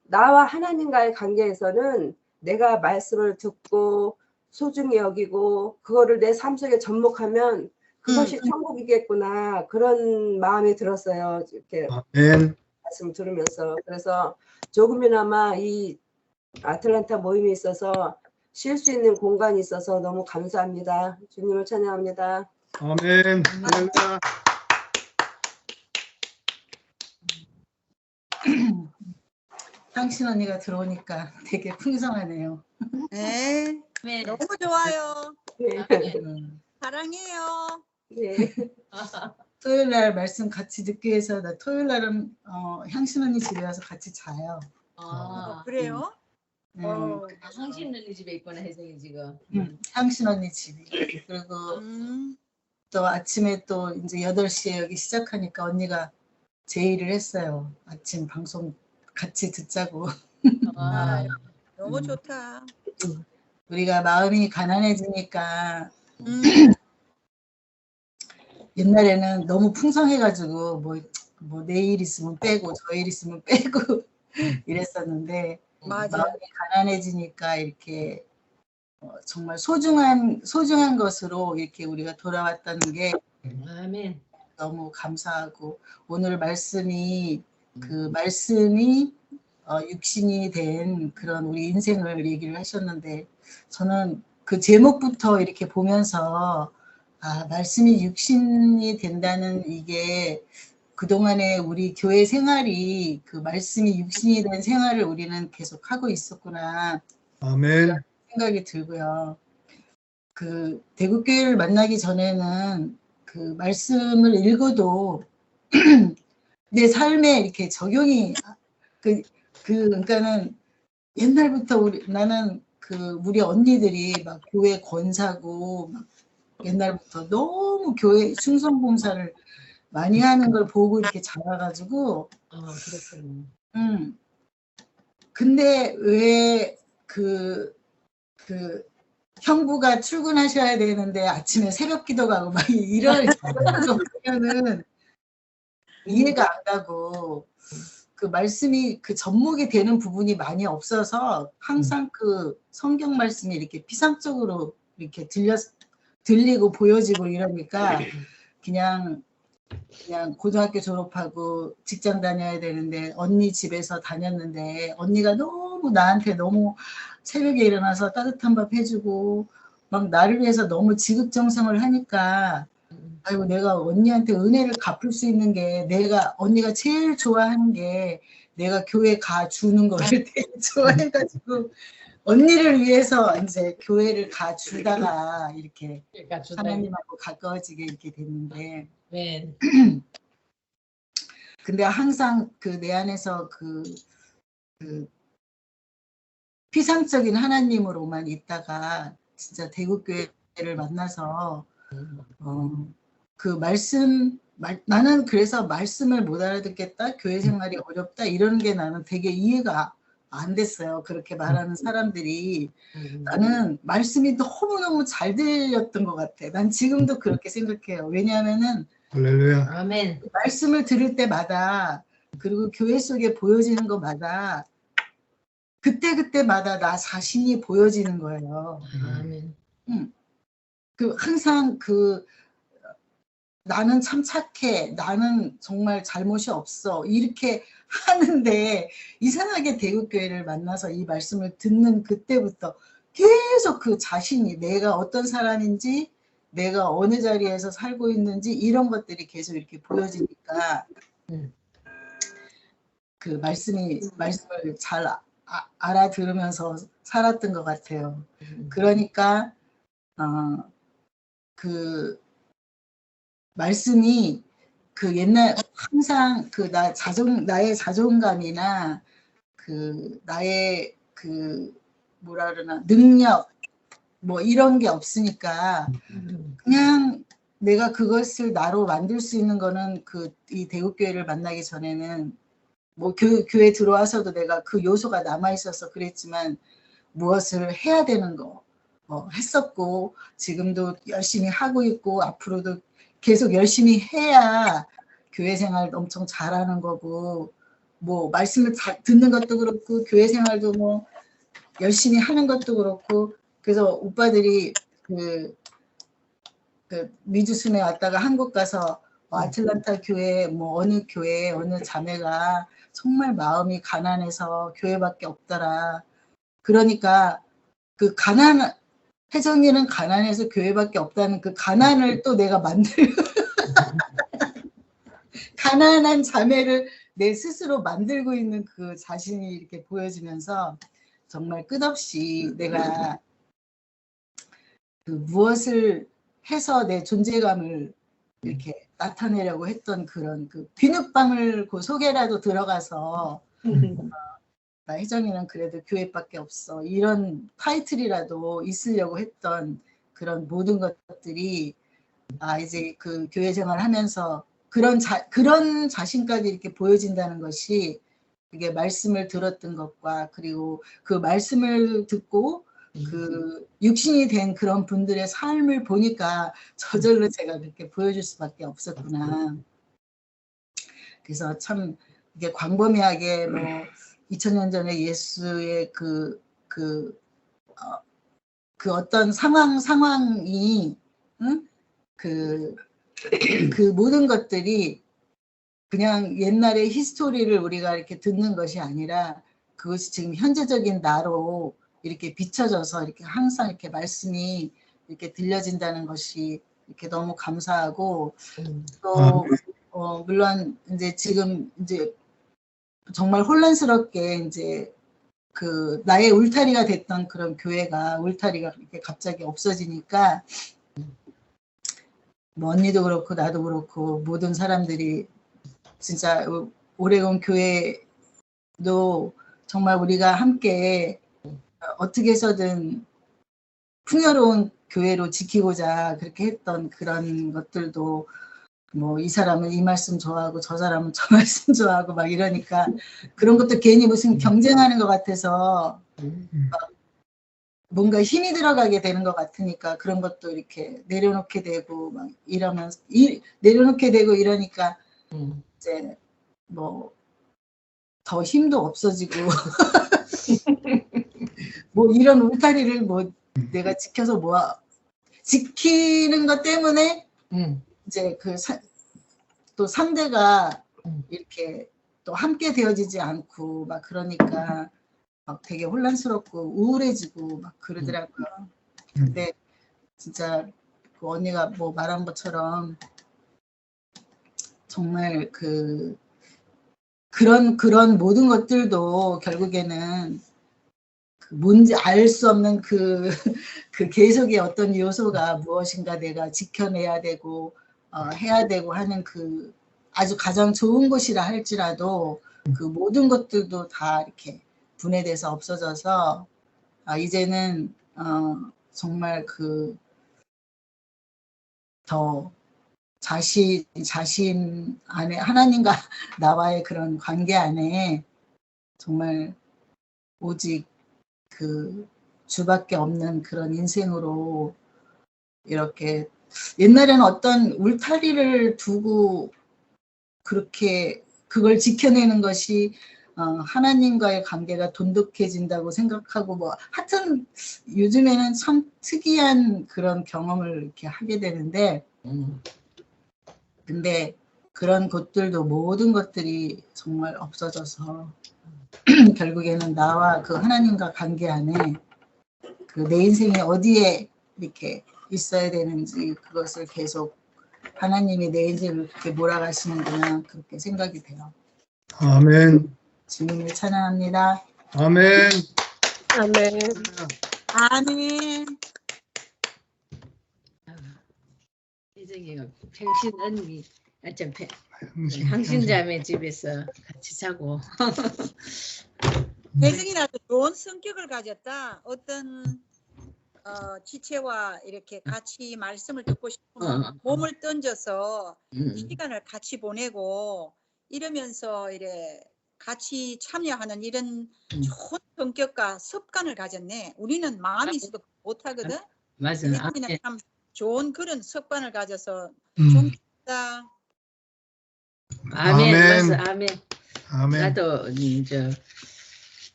나와 하나님과의 관계에서는 내가 말씀을 듣고 소중히 여기고 그거를 내 삶 속에 접목하면 그것이 천국이겠구나 그런 마음이 들었어요. 이렇게 아멘. 말씀 들으면서 그래서 조금이나마 이 아틀란타 모임이 있어서 쉴 수 있는 공간이 있어서 너무 감사합니다. 주님을 찬양합니다. 아멘. 할렐루야. 향신 언니가 들어오니까 되게 풍성하네요. 네. 네. 너무 좋아요. 네. 사랑해요. 네. 토요일 날 말씀 같이 듣기 위해서 나 토요일 날은 향신 언니 집에 와서 같이 자요. 그래요? 상신 언니 집에 있구나 혜정이 지금. 향신 언니 집이. 그리고 또 아침에 또 이제 8시에 여기 시작하니까 언니가 제의를 했어요. 아침 방송 같이 듣자고. 너무 좋다. 우리가 마음이 가난해지니까 옛날에는 너무 풍성해가지고 뭐 내일 있으면 빼고 저일 있으면 빼고 이랬었는데 맞아. 마음이 가난해지니까 이렇게 정말 소중한 것으로 이렇게 우리가 돌아왔다는 게 아멘. 너무 감사하고 오늘 말씀이 육신이 된 그런 우리 인생을 얘기를 하셨는데 저는 그 제목부터 이렇게 보면서 말씀이 육신이 된다는 이게 그동안에 우리 교회 생활이 그 말씀이 육신이 된 생활을 우리는 계속 하고 있었구나 아멘. 생각이 들고요. 그 대국교회를 만나기 전에는 그 말씀을 읽어도 내 삶에 이렇게 적용이 그러니까는 옛날부터 나는 우리 언니들이 막 교회 권사고 막 옛날부터 너무 교회 충성 봉사를 많이 하는 걸 보고 이렇게 자라가지고 그렇군요. 근데 왜 형부가 출근하셔야 되는데 아침에 새벽 기도 가고 막 이런 정도면은 이해가 안 가고 그 말씀이 그 접목이 되는 부분이 많이 없어서 항상 그 성경 말씀이 이렇게 피상적으로 이렇게 들리고 보여지고 이러니까 그냥 고등학교 졸업하고 직장 다녀야 되는데 언니 집에서 다녔는데 언니가 너무 나한테 너무 새벽에 일어나서 따뜻한 밥 해주고 막 나를 위해서 너무 지극정성을 하니까 아이고 내가 언니한테 은혜를 갚을 수 있는 게 언니가 제일 좋아하는 게 내가 교회 가 주는 거를 되게 좋아해가지고 언니를 위해서 이제 교회를 가주다가 이렇게 그러니까 하나님하고 가까워지게 이렇게 됐는데, 네. 근데 항상 그 내 안에서 그 피상적인 하나님으로만 있다가 진짜 대구교회를 만나서 그 나는 그래서 말씀을 못 알아듣겠다, 교회 생활이 어렵다 이런 게 나는 되게 이해가 안 됐어요. 그렇게 말하는 사람들이. 나는 말씀이 너무너무 잘 들렸던 것 같아. 난 지금도 그렇게 생각해요. 왜냐하면은 할렐루야. 아멘. 말씀을 들을 때마다, 그리고 교회 속에 보여지는 것마다 그때마다 나 자신이 보여지는 거예요. 아멘. 항상 나는 참 착해, 나는 정말 잘못이 없어, 이렇게 하는데 이상하게 대구교회를 만나서 이 말씀을 듣는 그때부터 계속 그 자신이, 내가 어떤 사람인지, 내가 어느 자리에서 살고 있는지 이런 것들이 계속 이렇게 보여지니까 그 말씀을 잘 알아들으면서 살았던 것 같아요. 그러니까 그 말씀이 그 옛날 항상 그 나의 자존감이나 그 나의 그 뭐라 그러나 능력 뭐 이런 게 없으니까 그냥 내가 그것을 나로 만들 수 있는 거는 이 대구교회를 만나기 전에는 뭐 교회 들어와서도 내가 그 요소가 남아 있어서 그랬지만 무엇을 해야 되는 거 했었고, 지금도 열심히 하고 있고 앞으로도 계속 열심히 해야 교회 생활 엄청 잘하는 거고, 뭐 말씀을 듣는 것도 그렇고 교회 생활도 뭐 열심히 하는 것도 그렇고. 그래서 오빠들이 그 미주순에 왔다가 한국 가서 아틀란타 교회 뭐 어느 교회 어느 자매가 정말 마음이 가난해서 교회밖에 없더라. 그러니까 그 혜정이는 가난해서 교회밖에 없다는 그 가난을 또 내가 가난한 자매를 내 스스로 만들고 있는 그 자신이 이렇게 보여지면서 정말 끝없이 내가 그 무엇을 해서 내 존재감을 이렇게 나타내려고 했던 그런 그 비눗방울 그 속에라도 들어가서 나 혜정이는 그래도 교회밖에 없어 이런 타이틀이라도 있으려고 했던 그런 모든 것들이 이제 그 교회 생활하면서 그런 자신까지 이렇게 보여진다는 것이, 이게 말씀을 들었던 것과 그리고 그 말씀을 듣고 그 육신이 된 그런 분들의 삶을 보니까 저절로 제가 그렇게 보여줄 수밖에 없었구나. 그래서 참 이게 광범위하게 뭐 2000년 전에 예수의 그 어떤 상황이 그 모든 것들이 그냥 옛날의 히스토리를 우리가 이렇게 듣는 것이 아니라 그것이 지금 현재적인 나로 이렇게 비춰져서 이렇게 항상 이렇게 말씀이 이렇게 들려진다는 것이 이렇게 너무 감사하고, 또 물론 이제 지금 이제 정말 혼란스럽게 이제 그 나의 울타리가 됐던 그런 교회가 울타리가 이렇게 갑자기 없어지니까 뭐 언니도 그렇고 나도 그렇고 모든 사람들이 진짜 오레곤 교회도 정말 우리가 함께 어떻게 해서든 풍요로운 교회로 지키고자 그렇게 했던 그런 것들도 뭐 이 사람은 이 말씀 좋아하고 저 사람은 저 말씀 좋아하고 막 이러니까 그런 것도 괜히 무슨 경쟁하는 것 같아서 뭔가 힘이 들어가게 되는 것 같으니까 그런 것도 이렇게 내려놓게 되고 막 이러면서 내려놓게 되고 이러니까 이제 뭐 더 힘도 없어지고 뭐 이런 울타리를 뭐 내가 지켜서 지키는 것 때문에 이제 또 상대가 이렇게 또 함께 되어지지 않고 막 그러니까 막 되게 혼란스럽고 우울해지고 막 그러더라고요. 근데 진짜 그 언니가 뭐 말한 것처럼 정말 그런 모든 것들도 결국에는 뭔지 알 수 없는 그 계속의 어떤 요소가 무엇인가 내가 지켜내야 되고 해야 되고 하는 그 아주 가장 좋은 곳이라 할지라도 그 모든 것들도 다 이렇게 분해돼서 없어져서 이제는 정말 그 더 자신 안에 하나님과 나와의 그런 관계 안에 정말 오직 그 주밖에 없는 그런 인생으로 이렇게 옛날에는 어떤 울타리를 두고 그렇게 그걸 지켜내는 것이 하나님과의 관계가 돈독해진다고 생각하고 뭐 하여튼 요즘에는 참 특이한 그런 경험을 이렇게 하게 되는데 근데 그런 것들도 모든 것들이 정말 없어져서 결국에는 나와 그 하나님과 관계 안에 그 내 인생이 어디에 이렇게 있어야 되는지 그것을 계속 하나님이 내 인생을 그렇게 몰아가시는구나 그렇게 생각이 돼요. 아멘. 주님을 찬양합니다. 아멘. 아멘. 아멘. 혜정이가 평신 언니, 항신자매 집에서 같이 자고. 혜정이라도 좋은 성격을 가졌다. 어떤 지체와 이렇게 같이 말씀을 듣고 싶으면 몸을 던져서 시간을 같이 보내고 이러면서 이래 같이 참여하는 이런 좋은 성격과 습관을 가졌네. 우리는 마음이 있어도 못하거든. 맞아. 혜정이는 참 좋은 그런 습관을 가져서 존경한다. 아멘. 아멘. 맞아. 아멘. 아멘. 나도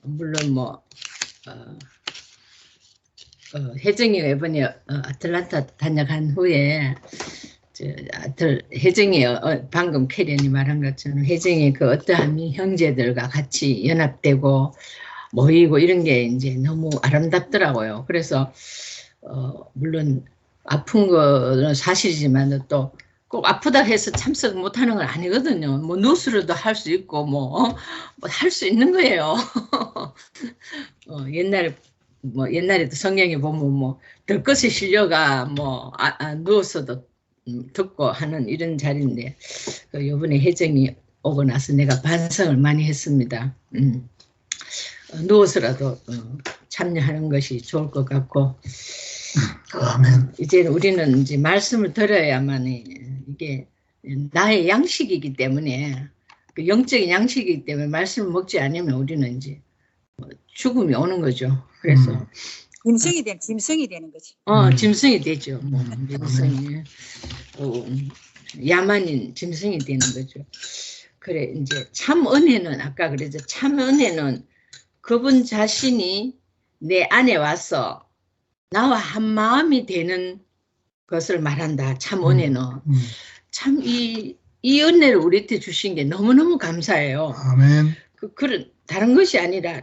물론 뭐 혜정이가 이번에 아틀란타 다녀간 후에 혜정이 방금 캐리언이 말한 것처럼 혜정이 그 어떠한 형제들과 같이 연합되고 모이고 이런 게 이제 너무 아름답더라고요. 그래서 물론 아픈 거는 사실이지만 또 꼭 아프다 해서 참석 못하는 건 아니거든요. 뭐 누수로도 할 수 있고 뭐 할 수 있는 거예요. 옛날에도 성경에 보면 뭐 들것에 실려가 뭐 누워서도 듣고 하는 이런 자리인데 요번에 혜정이 오고 나서 내가 반성을 많이 했습니다. 누워서라도 참여하는 것이 좋을 것 같고 아멘. 이제 우리는 이제 말씀을 들어야만 이게 나의 양식이기 때문에 그 영적인 양식이기 때문에 말씀을 먹지 않으면 우리는 이제 죽음이 오는 거죠. 그래서 짐승이 되는 거지. 짐승이 되죠. 짐승이 야만인 짐승이 되는 거죠. 그래 이제 참 은혜는 아까 그랬죠. 참 은혜는 그분 자신이 내 안에 와서 나와 한 마음이 되는 것을 말한다. 참 은혜는 참 이 은혜를 우리한테 주신 게 너무너무 감사해요. 아멘. 그런 다른 것이 아니라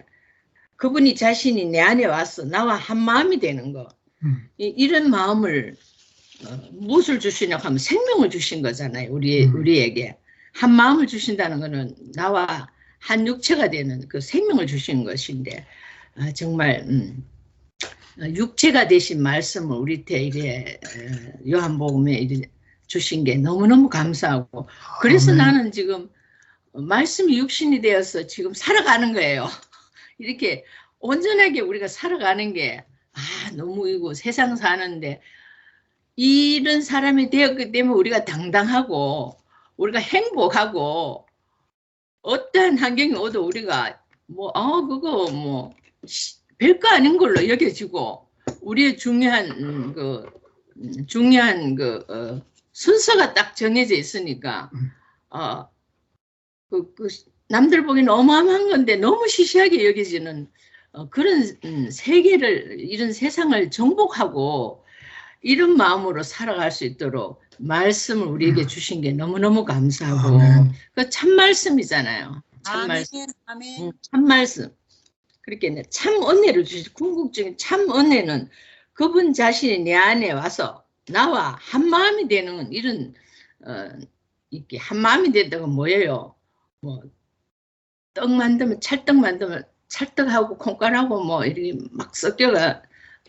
그분이 자신이 내 안에 와서 나와 한 마음이 되는 거. 이런 마음을 무엇을 주시냐 하면 생명을 주신 거잖아요. 우리에게 한 마음을 주신다는 것은 나와 한 육체가 되는 그 생명을 주신 것인데 정말 육체가 되신 말씀을 우리한테 이래 요한복음에 이래 주신 게 너무너무 감사하고 그래서 나는 지금 말씀이 육신이 되어서 지금 살아가는 거예요. 이렇게 온전하게 우리가 살아가는 게 너무 이거 세상 사는데 이런 사람이 되었기 때문에 우리가 당당하고 우리가 행복하고 어떠한 환경이 오도 우리가 그거 별거 아닌 걸로 여겨지고 우리의 중요한 순서가 딱 정해져 있으니까 남들 보기에는 어마어마한 건데 너무 시시하게 여겨지는 그런 세계를 이런 세상을 정복하고 이런 마음으로 살아갈 수 있도록 말씀을 우리에게 주신 게 너무너무 감사하고 그 참 말씀이잖아요. 참 말씀. 아멘. 참 말씀. 그렇게 참 은혜를 주시 궁극적인 참 은혜는 그분 자신이 내 안에 와서 나와 한 마음이 되는 이런 이렇게 한 마음이 된다고 뭐예요? 떡 만들면 찰떡 만들면 찰떡하고 콩가루하고 뭐 이렇게 막 섞여가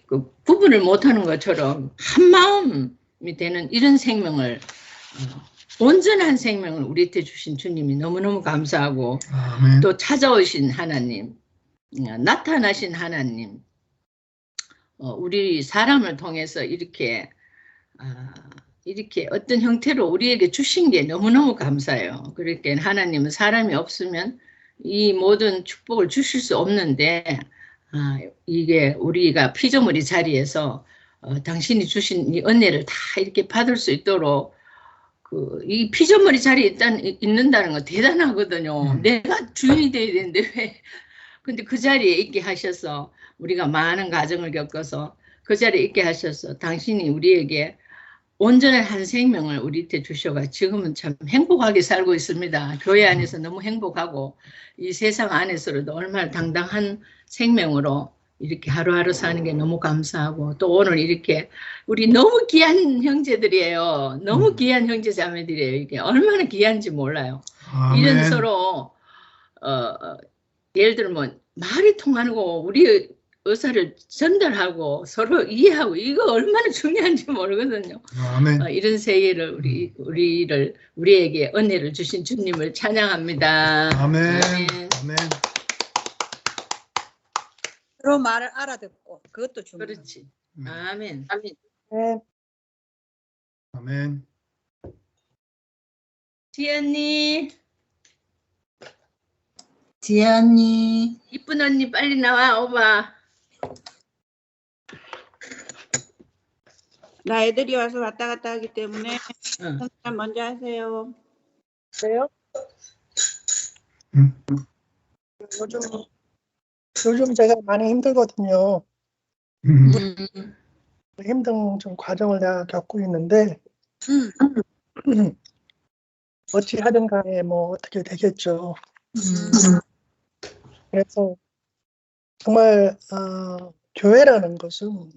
그 구분을 못하는 것처럼 한 마음이 되는 이런 생명을 온전한 생명을 우리한테 주신 주님이 너무너무 감사하고 아멘. 또 찾아오신 하나님, 나타나신 하나님, 우리 사람을 통해서 이렇게 이렇게 어떤 형태로 우리에게 주신 게 너무너무 감사해요. 그렇게 하나님은 사람이 없으면 이 모든 축복을 주실 수 없는데 이게 우리가 피조물이 자리에서 당신이 주신 이 은혜를 다 이렇게 받을 수 있도록 이 피조물이 자리에 있는다는 건 대단하거든요. 내가 주인이 돼야 되는데 왜? 근데 그 자리에 있게 하셔서 우리가 많은 과정을 겪어서 그 자리에 있게 하셔서 당신이 우리에게 온전한 한 생명을 우리한테 주셔가 지금은 참 행복하게 살고 있습니다. 교회 안에서 너무 행복하고 이 세상 안에서도 얼마나 당당한 생명으로 이렇게 하루하루 사는 게 너무 감사하고 또 오늘 이렇게 우리 너무 귀한 형제들이에요. 너무 귀한 형제 자매들이에요. 이게 얼마나 귀한지 몰라요. 아멘. 이런 서로 예를 들면 말이 통하는 거 우리 의사를 전달하고 서로 이해하고 이거 얼마나 중요한지 모르거든요. 아멘. 이런 세계를 우리에게 은혜를 주신 주님을 찬양합니다. 아멘. 아멘. 아멘. 서로 말을 알아듣고 그것도 중요해요. 그렇지. 아멘. 네, 아멘. 지연이, 지연이 이쁜 언니 빨리 나와 오바. 나 애들이 와서 왔다 갔다 하기 때문에 응. 선생님 먼저 하세요. 그래요? 음. 요즘 제가 많이 힘들거든요. 음. 힘든 좀 과정을 내가 겪고 있는데 어찌 하든 간에 뭐 어떻게 되겠죠. 그래서 정말 교회라는 것은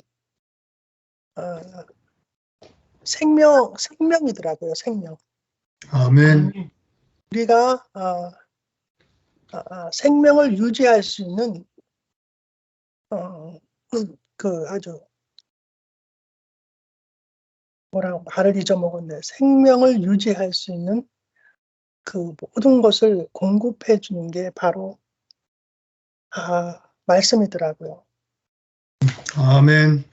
생명이더라고요. 생명. 아멘. 우리가 생명을 유지할 수 있는 그 아주 뭐라고 말을 잊어먹었네. 생명을 유지할 수 있는 그 모든 것을 공급해 주는 게 바로 말씀이더라고요. 아멘.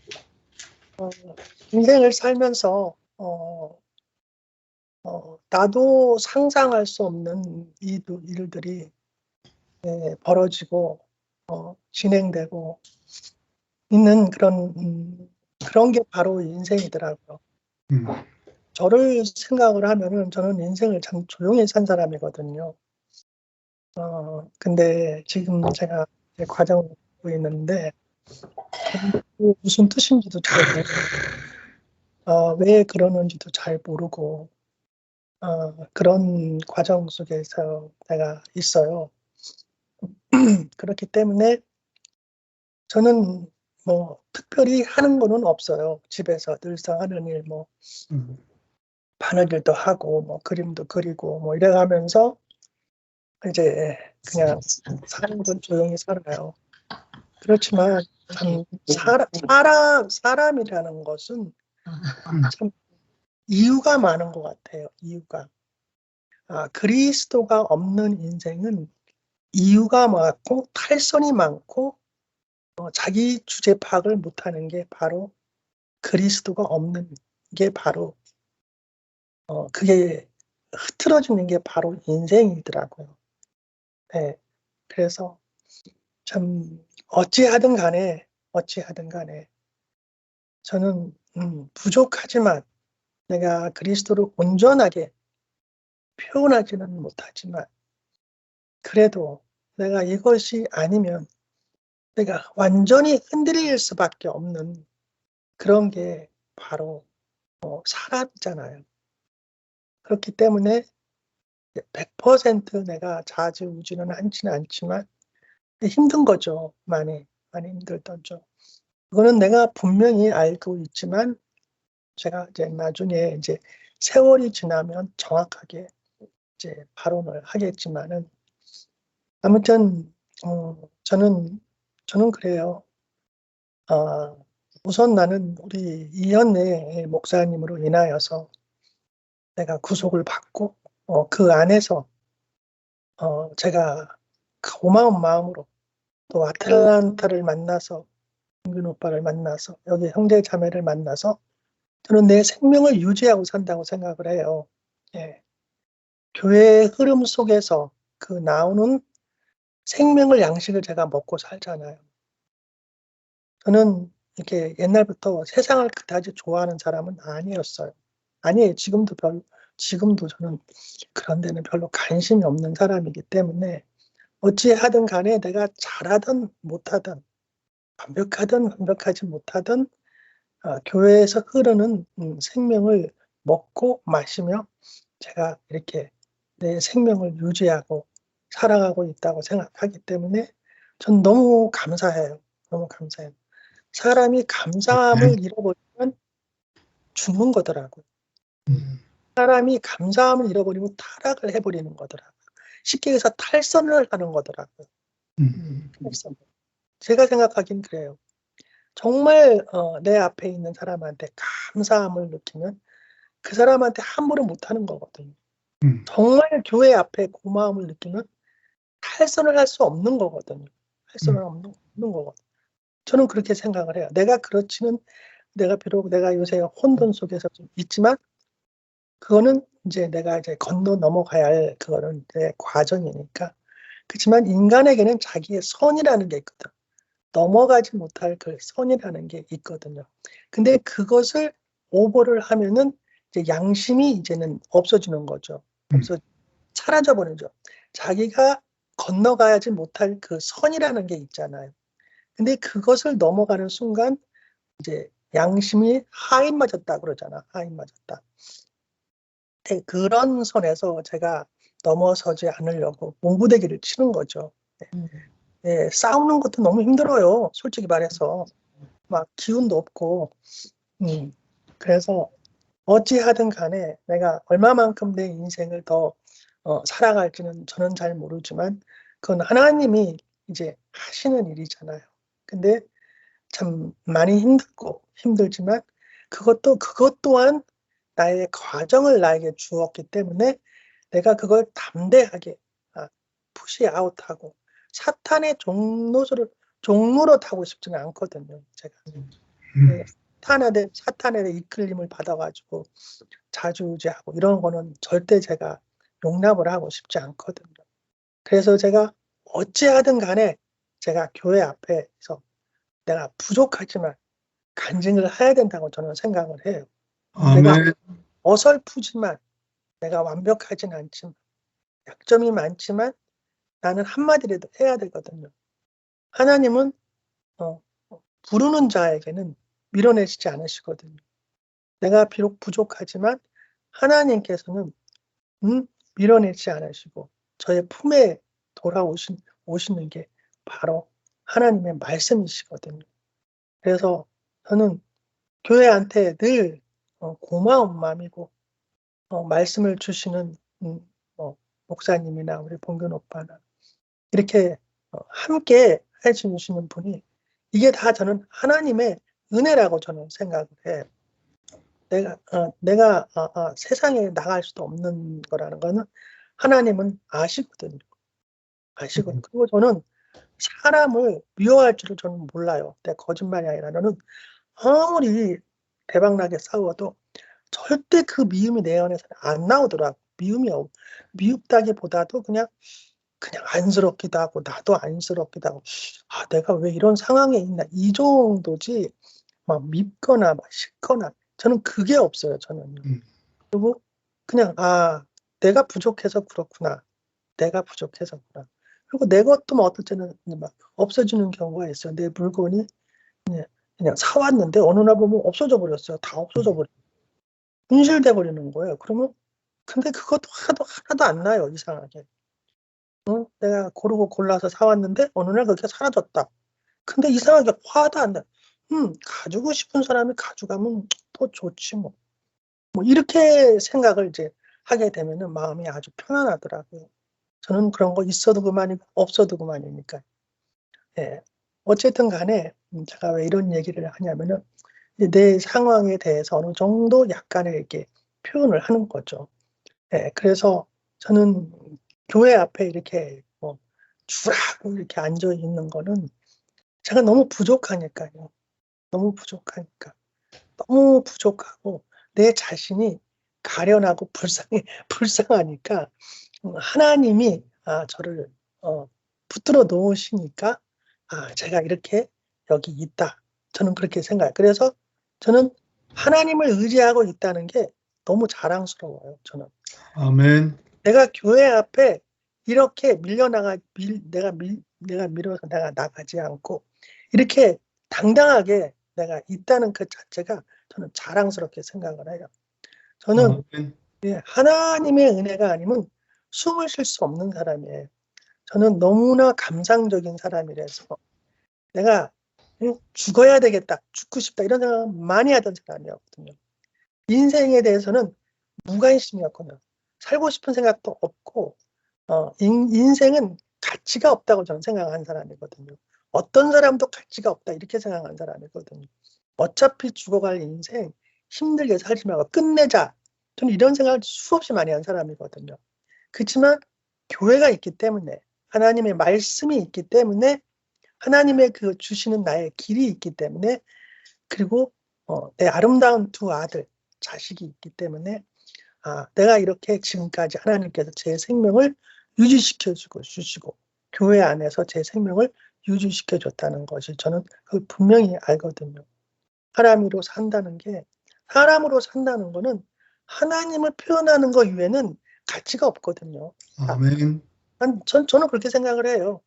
인생을 살면서 나도 상상할 수 없는 일들이 벌어지고 진행되고 있는 그런 게 바로 인생이더라고요. 저를 생각을 하면은 저는 인생을 참 조용히 산 사람이거든요. 근데 지금 제가 과정을 보고 있는데 무슨 뜻인지도 잘 모르고 왜 그러는지도 잘 모르고 그런 과정 속에서 내가 있어요. 그렇기 때문에 저는 뭐 특별히 하는 거는 없어요. 집에서 늘상 하는 일 뭐 바느질도 하고 뭐 그림도 그리고 뭐 이래가면서 이제 그냥 사는 건 조용히 살아요. 그렇지만 참 사람이라는 것은 참 이유가 많은 것 같아요. 이유가 그리스도가 없는 인생은 이유가 많고 탈선이 많고 자기 주제 파악을 못하는 게 바로 그리스도가 없는 게 바로 그게 흐트러지는 게 바로 인생이더라고요. 네, 그래서 참 어찌하든 간에 저는 부족하지만 내가 그리스도를 온전하게 표현하지는 못하지만 그래도 내가 이것이 아니면 내가 완전히 흔들릴 수밖에 없는 그런 게 바로 사람이잖아요. 그렇기 때문에 100% 내가 좌지우지는 하지는 않지만 힘든 거죠. 많이 힘들던죠. 그거는 내가 분명히 알고 있지만 제가 이제 나중에 이제 세월이 지나면 정확하게 이제 발언을 하겠지만은 아무튼 저는 그래요. 우선 나는 우리 이현애 목사님으로 인하여서 내가 구속을 받고 그 안에서 제가 고마운 마음으로 또 아틀란타를 만나서 김균 오빠를 만나서 여기 형제 자매를 만나서 저는 내 생명을 유지하고 산다고 생각을 해요. 예. 교회의 흐름 속에서 그 나오는 생명을 양식을 제가 먹고 살잖아요. 저는 이렇게 옛날부터 세상을 그다지 좋아하는 사람은 아니었어요. 아니에요. 지금도 저는 그런 데는 별로 관심이 없는 사람이기 때문에 어찌하든 간에 내가 잘하든 못하든 완벽하든 완벽하지 못하든 교회에서 흐르는 생명을 먹고 마시며 제가 이렇게 내 생명을 유지하고 살아가고 있다고 생각하기 때문에 전 너무 감사해요. 너무 감사해요. 사람이 감사함을 잃어버리면 죽는 거더라고요. 사람이 감사함을 잃어버리면 타락을 해버리는 거더라고요. 쉽게 해서 탈선을 하는 거더라고요. 탈선. 제가 생각하긴 그래요. 정말 내 앞에 있는 사람한테 감사함을 느끼면 그 사람한테 함부로 못하는 거거든요. 정말 교회 앞에 고마움을 느끼면 탈선을 할 수 없는 거거든요. 탈선을 없는 거거든요. 저는 그렇게 생각을 해요. 내가 그렇지는 비록 내가 요새 혼돈 속에서 좀 있지만 그거는 이제 내가 이제 건너 넘어가야 할 그거는 이제 과정이니까. 그렇지만 인간에게는 자기의 선이라는 게 있거든. 넘어가지 못할 그 선이라는 게 있거든요. 근데 그것을 오버를 하면은 이제 양심이 이제는 없어지는 거죠. 사라져 버리죠. 자기가 건너가야지 못할 그 선이라는 게 있잖아요. 근데 그것을 넘어가는 순간 이제 양심이 하인 맞았다 그러잖아. 하인 맞았다. 그런 선에서 제가 넘어서지 않으려고 몸부대기를 치는 거죠. 네, 싸우는 것도 너무 힘들어요. 솔직히 말해서. 막 기운도 없고. 그래서 어찌하든 간에 내가 얼마만큼 내 인생을 더 살아갈지는 저는 잘 모르지만 그건 하나님이 이제 하시는 일이잖아요. 근데 참 많이 힘들지만 그것 또한 나의 과정을 나에게 주었기 때문에 내가 그걸 담대하게 푸시아웃하고 사탄의 종로로 타고 싶지는 않거든요. 제가 사탄의 이끌림을 받아가지고 자주우지하고 이런 거는 절대 제가 용납을 하고 싶지 않거든요. 그래서 제가 어찌하든 간에 제가 교회 앞에서 내가 부족하지만 간증을 해야 된다고 저는 생각을 해요. 내가 어설프지만 내가 완벽하진 않지만 약점이 많지만 나는 한마디라도 해야 되거든요. 하나님은 부르는 자에게는 밀어내시지 않으시거든요. 내가 비록 부족하지만 하나님께서는 밀어내지 않으시고 저의 품에 오시는 게 바로 하나님의 말씀이시거든요. 그래서 저는 교회한테 늘 고마운 마음이고 말씀을 주시는 목사님이나 우리 봉균 오빠나 이렇게 함께 해주시는 분이 이게 다 저는 하나님의 은혜라고 저는 생각을 해요. 내가 세상에 나갈 수도 없는 거라는 거는 하나님은 아시거든요. 그리고 저는 사람을 미워할 줄을 저는 몰라요. 내 거짓말이 아니라 저는 아무리 대박나게 싸워도 절대 그 미움이 내 안에서 안 나오더라고. 미흡다기보다도 그냥 안쓰럽기도 하고 나도 안쓰럽기도 하고 내가 왜 이런 상황에 있나 이 정도지 막 밉거나 막 싫거나 저는 그게 없어요. 저는. 그리고 그냥 내가 부족해서 그렇구나. 그리고 내 것도 뭐 어떨 때는 막 없어지는 경우가 있어요. 내 물건이 그냥 사왔는데 어느 날 보면 없어져 버렸어요. 다 없어져 버려. 분실돼 버리는 거예요. 그러면 근데 그것도 하나도 안 나요. 이상하게. 내가 고르고 골라서 사왔는데 어느 날 그렇게 사라졌다. 근데 이상하게 화도 안 나. 가지고 싶은 사람이 가져가면 더 좋지 뭐. 이렇게 생각을 이제 하게 되면은 마음이 아주 편안하더라고요. 저는 그런 거 있어도 그만이고 없어도 그만이니까. 예. 어쨌든 간에 제가 왜 이런 얘기를 하냐면은 이제 내 상황에 대해서 어느 정도 약간의 이렇게 표현을 하는 거죠. 예. 그래서 저는 교회 앞에 이렇게 뭐 주라고 이렇게 앉아 있는 거는 제가 너무 부족하니까요. 너무 부족하니까. 너무 부족하고 내 자신이 가련하고 불쌍하니까 하나님이 저를 붙들어 놓으시니까 제가 이렇게 여기 있다. 저는 그렇게 생각해요. 그래서 저는 하나님을 의지하고 있다는 게 너무 자랑스러워요. 저는. 아멘. 내가 교회 앞에 이렇게 내가 밀어서 내가 나가지 않고 이렇게 당당하게 내가 있다는 그 자체가 저는 자랑스럽게 생각을 해요. 저는 아멘. 하나님의 은혜가 아니면 숨을 쉴 수 없는 사람이에요. 저는 너무나 감상적인 사람이라서 내가 죽어야 되겠다, 죽고 싶다 이런 생각 많이 하던 사람이었거든요. 인생에 대해서는 무관심이었거든요. 살고 싶은 생각도 없고 인생은 가치가 없다고 저는 생각하는 사람이거든요. 어떤 사람도 가치가 없다 이렇게 생각하는 사람이거든요. 어차피 죽어갈 인생 힘들게 살지 말고 끝내자. 저는 이런 생각을 수없이 많이 한 사람이거든요. 그렇지만 교회가 있기 때문에 하나님의 말씀이 있기 때문에 하나님의 그 주시는 나의 길이 있기 때문에 그리고 내 아름다운 두 아들 자식이 있기 때문에 내가 이렇게 지금까지 하나님께서 제 생명을 유지시켜 주시고 교회 안에서 제 생명을 유지시켜 줬다는 것이 저는 그걸 분명히 알거든요. 사람으로 산다는 거는 하나님을 표현하는 것 이외에는 가치가 없거든요. 아멘. 저는 그렇게 생각을 해요.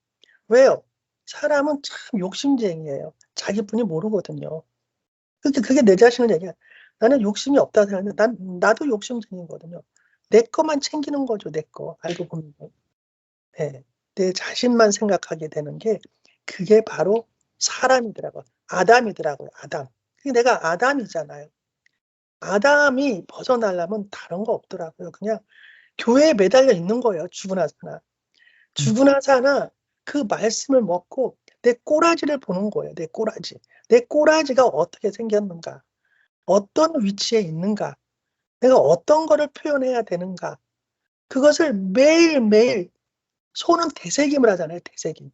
왜요? 사람은 참 욕심쟁이에요. 자기뿐이 모르거든요. 그게 내 자신을 얘기해. 나는 욕심이 없다 생각하는데 나도 욕심쟁이거든요. 내 것만 챙기는 거죠, 내 거. 알고 보면. 네. 내 자신만 생각하게 되는 게 그게 바로 사람이더라고요. 아담이더라고요, 아담. 그게 내가 아담이잖아요. 아담이 벗어나려면 다른 거 없더라고요. 그냥 교회에 매달려 있는 거예요, 죽으나 사나. 죽으나 사나 그 말씀을 먹고 내 꼬라지를 보는 거예요, 내 꼬라지. 내 꼬라지가 어떻게 생겼는가. 어떤 위치에 있는가, 내가 어떤 거를 표현해야 되는가, 그것을 매일매일 손은 되새김을 하잖아요. 되새김.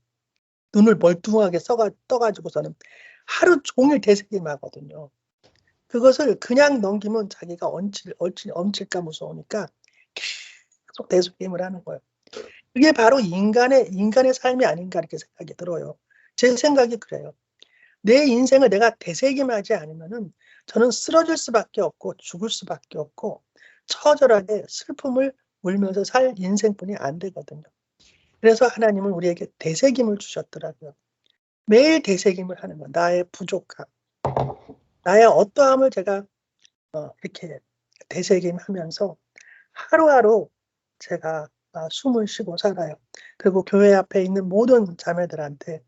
눈을 멀뚱하게 떠가지고서는 하루 종일 되새김 하거든요. 그것을 그냥 넘기면 자기가 얹힐까 무서우니까 계속 되새김을 하는 거예요. 그게 바로 인간의 삶이 아닌가 이렇게 생각이 들어요. 제 생각이 그래요. 내 인생을 내가 되새김하지 않으면은 저는 쓰러질 수밖에 없고 죽을 수밖에 없고 처절하게 슬픔을 울면서 살 인생뿐이 안 되거든요. 그래서 하나님은 우리에게 되새김을 주셨더라고요. 매일 되새김을 하는 거. 나의 부족함, 나의 어떠함을 제가 이렇게 되새김하면서 하루하루 제가 숨을 쉬고 살아요. 그리고 교회 앞에 있는 모든 자매들한테,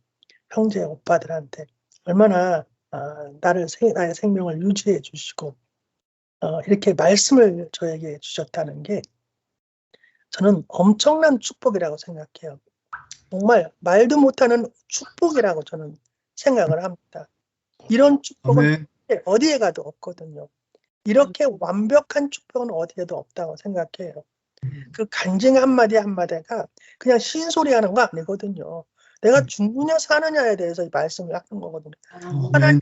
형제 오빠들한테 얼마나 나의 생명을 유지해 주시고 이렇게 말씀을 저에게 주셨다는 게 저는 엄청난 축복이라고 생각해요. 정말 말도 못하는 축복이라고 저는 생각을 합니다. 이런 축복은 아멘. 어디에 가도 없거든요. 이렇게 완벽한 축복은 어디에도 없다고 생각해요. 그 간증 한마디 한마디가 그냥 신소리 하는 거 아니거든요. 내가 죽느냐 사느냐에 대해서 이 말씀을 하는 거거든요. 아멘.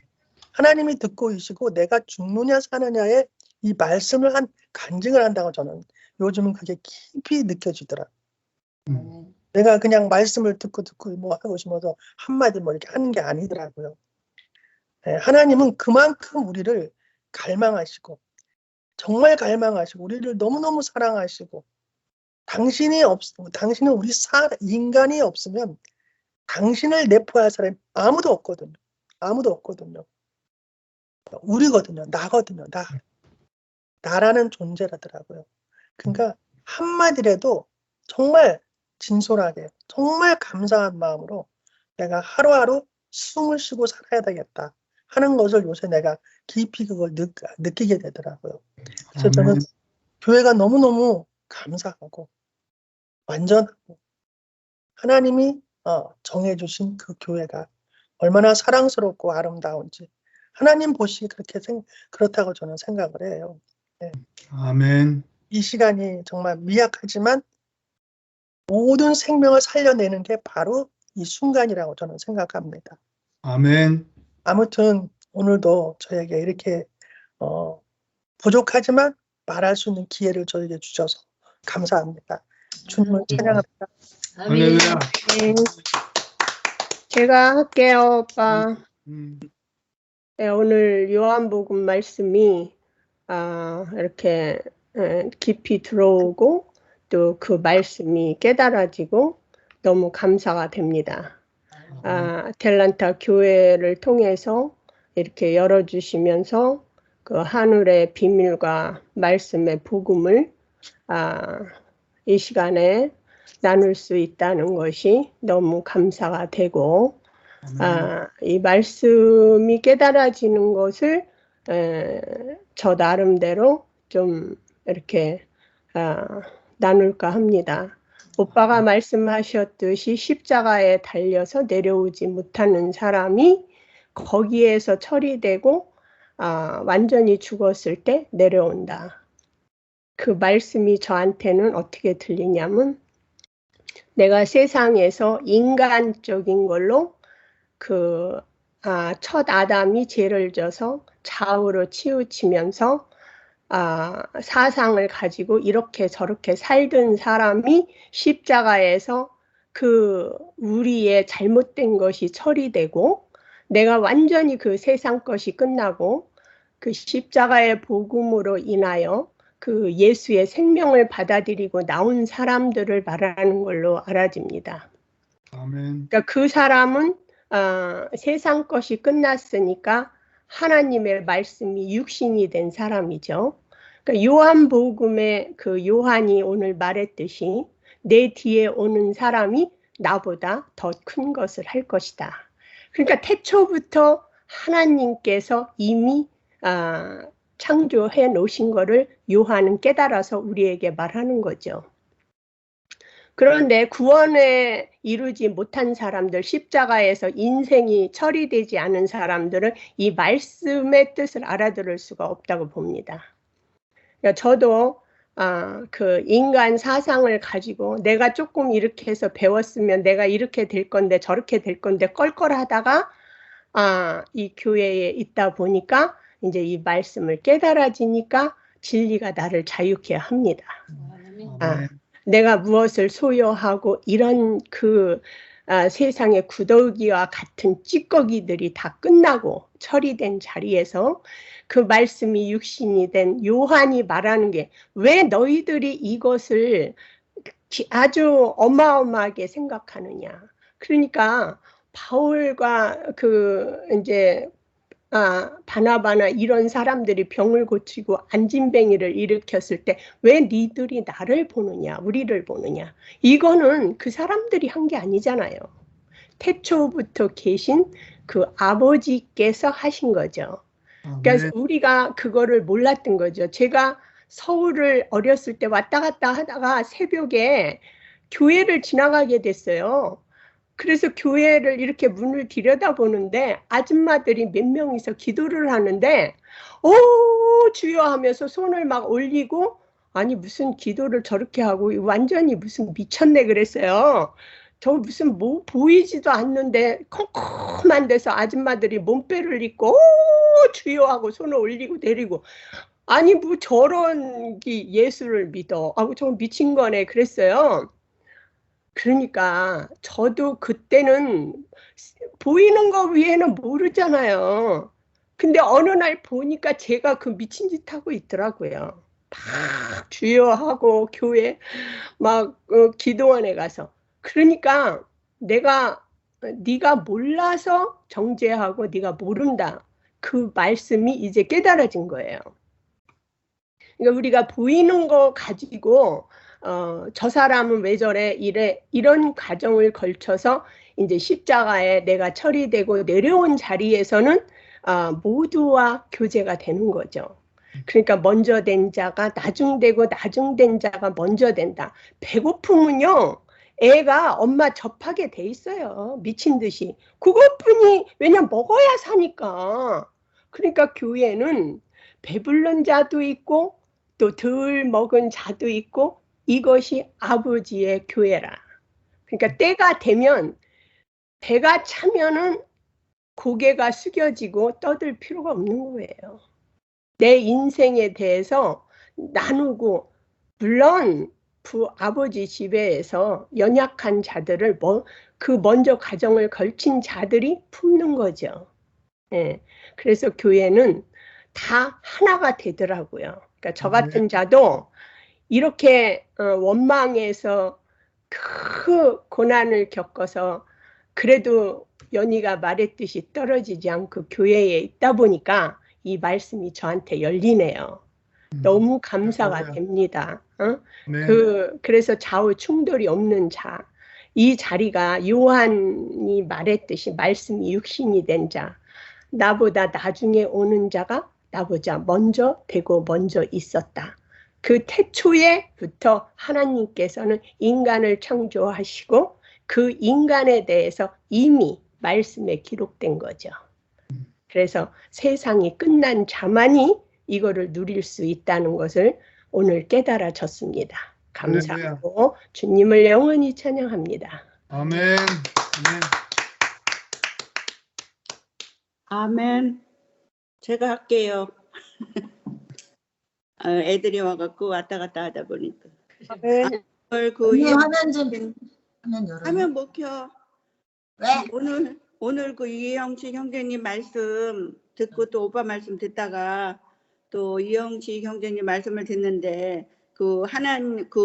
하나님이 듣고 계시고 내가 죽느냐 사느냐에 이 말씀을 간증을 한다고 저는 요즘은 그게 깊이 느껴지더라고요. 내가 그냥 말씀을 듣고 뭐 하고 싶어서 한마디 뭐 이렇게 하는 게 아니더라고요. 네, 하나님은 그만큼 우리를 갈망하시고 정말 갈망하시고 우리를 너무너무 사랑하시고 당신은 우리 인간이 없으면 당신을 내포할 사람이 아무도 없거든요. 아무도 없거든요. 우리거든요. 나거든요. 나라는 존재라더라고요. 그러니까 한마디라도 정말 진솔하게 정말 감사한 마음으로 내가 하루하루 숨을 쉬고 살아야 되겠다 하는 것을 요새 내가 깊이 그걸 느끼게 되더라고요. 그래서 저는 아멘. 교회가 너무너무 감사하고 완전하고 하나님이 정해주신 그 교회가 얼마나 사랑스럽고 아름다운지 하나님 보시기 그렇다고 저는 생각을 해요. 네. 아멘. 이 시간이 정말 미약하지만 모든 생명을 살려내는 게 바로 이 순간이라고 저는 생각합니다. 아멘. 아무튼 오늘도 저에게 이렇게 부족하지만 말할 수 있는 기회를 저에게 주셔서 감사합니다. 주님을 찬양합니다. 할렐루야. 네. 제가 할게요, 오빠. 네, 오늘 요한복음 말씀이 이렇게 깊이 들어오고 또 그 말씀이 깨달아지고 너무 감사가 됩니다. 델란타 교회를 통해서 이렇게 열어주시면서 그 하늘의 비밀과 말씀의 복음을 이 시간에 나눌 수 있다는 것이 너무 감사가 되고 이 말씀이 깨달아지는 것을 저 나름대로 좀 이렇게 나눌까 합니다. 오빠가 말씀하셨듯이 십자가에 달려서 내려오지 못하는 사람이 거기에서 처리되고 완전히 죽었을 때 내려온다. 그 말씀이 저한테는 어떻게 들리냐면 내가 세상에서 인간적인 걸로 첫 아담이 죄를 져서 좌우로 치우치면서 사상을 가지고 이렇게 저렇게 살던 사람이 십자가에서 그 우리의 잘못된 것이 처리되고 내가 완전히 그 세상 것이 끝나고 그 십자가의 복음으로 인하여 그 예수의 생명을 받아들이고 나온 사람들을 말하는 걸로 알아집니다. 아멘. 그러니까 그 사람은 세상 것이 끝났으니까 하나님의 말씀이 육신이 된 사람이죠. 그러니까 요한복음의 그 요한이 오늘 말했듯이 내 뒤에 오는 사람이 나보다 더 큰 것을 할 것이다. 그러니까 태초부터 하나님께서 이미 창조해 놓으신 것을 요한은 깨달아서 우리에게 말하는 거죠. 그런데 구원에 이루지 못한 사람들, 십자가에서 인생이 처리되지 않은 사람들은 이 말씀의 뜻을 알아들을 수가 없다고 봅니다. 그러니까 저도 그 인간 사상을 가지고 내가 조금 이렇게 해서 배웠으면 내가 이렇게 될 건데 저렇게 될 건데 껄껄하다가 이 교회에 있다 보니까 이제 이 말씀을 깨달아지니까 진리가 나를 자유케 합니다. 내가 무엇을 소유하고 이런 그 세상의 구더기와 같은 찌꺼기들이 다 끝나고 처리된 자리에서 그 말씀이 육신이 된 요한이 말하는 게 왜 너희들이 이것을 아주 어마어마하게 생각하느냐. 그러니까 바울과 그 이제 바나바나 이런 사람들이 병을 고치고 안진뱅이를 일으켰을 때 왜 니들이 나를 보느냐 우리를 보느냐 이거는 그 사람들이 한 게 아니잖아요. 태초부터 계신 그 아버지께서 하신 거죠. 그러니까 우리가 그거를 몰랐던 거죠. 제가 서울을 어렸을 때 왔다 갔다 하다가 새벽에 교회를 지나가게 됐어요. 그래서 교회를 이렇게 문을 들여다보는데 아줌마들이 몇 명이서 기도를 하는데 오 주여 하면서 손을 막 올리고 아니 무슨 기도를 저렇게 하고 완전히 무슨 미쳤네 그랬어요. 저 무슨 뭐 보이지도 않는데 컴컴한 데서 아줌마들이 몸빼를 입고 오 주여 하고 손을 올리고 내리고 아니 뭐 저런 예수를 믿어. 저 미친 거네 그랬어요. 그러니까 저도 그때는 보이는 거 위에는 모르잖아요. 근데 어느 날 보니까 제가 그 미친 짓 하고 있더라고요. 막 주여하고 교회 막 기도원에 가서. 그러니까 네가 몰라서 정죄하고 네가 모른다. 그 말씀이 이제 깨달아진 거예요. 그러니까 우리가 보이는 거 가지고 저 사람은 왜 저래 이런 과정을 걸쳐서 이제 십자가에 내가 처리되고 내려온 자리에서는 모두와 교제가 되는 거죠. 그러니까 먼저 된 자가 나중되고 나중된 자가 먼저 된다. 배고픔은요 애가 엄마 접하게 돼 있어요. 미친 듯이. 그것뿐이 왜냐면 먹어야 사니까. 그러니까 교회는 배불른 자도 있고 또 덜 먹은 자도 있고 이것이 아버지의 교회라. 그러니까 때가 되면 배가 차면은 고개가 숙여지고 떠들 필요가 없는 거예요. 내 인생에 대해서 나누고 물론 아버지 집에서 연약한 자들을 그 먼저 가정을 걸친 자들이 품는 거죠. 예. 그래서 교회는 다 하나가 되더라고요. 그러니까 저 같은 자도 이렇게 원망해서 큰 고난을 겪어서 그래도 연희가 말했듯이 떨어지지 않고 교회에 있다 보니까 이 말씀이 저한테 열리네요. 너무 감사가 됩니다. 네. 그래서 좌우 충돌이 없는 자. 이 자리가 요한이 말했듯이 말씀이 육신이 된 자. 나보다 나중에 오는 자가 나보다 먼저 되고 먼저 있었다. 그 태초에부터 하나님께서는 인간을 창조하시고 그 인간에 대해서 이미 말씀에 기록된 거죠. 그래서 세상이 끝난 자만이 이거를 누릴 수 있다는 것을 오늘 깨달아졌습니다. 감사하고 주님을 영원히 찬양합니다. 아멘. 아멘. 제가 할게요. 애들이 와갖고 왔다 갔다 하다 보니까. 아멘. 화면 좀 화면 열어. 화면 못 켜. 왜? 오늘 그 이영식 형제님 말씀 듣고 또 오빠 말씀 듣다가 또 이영식 형제님 말씀을 듣는데 그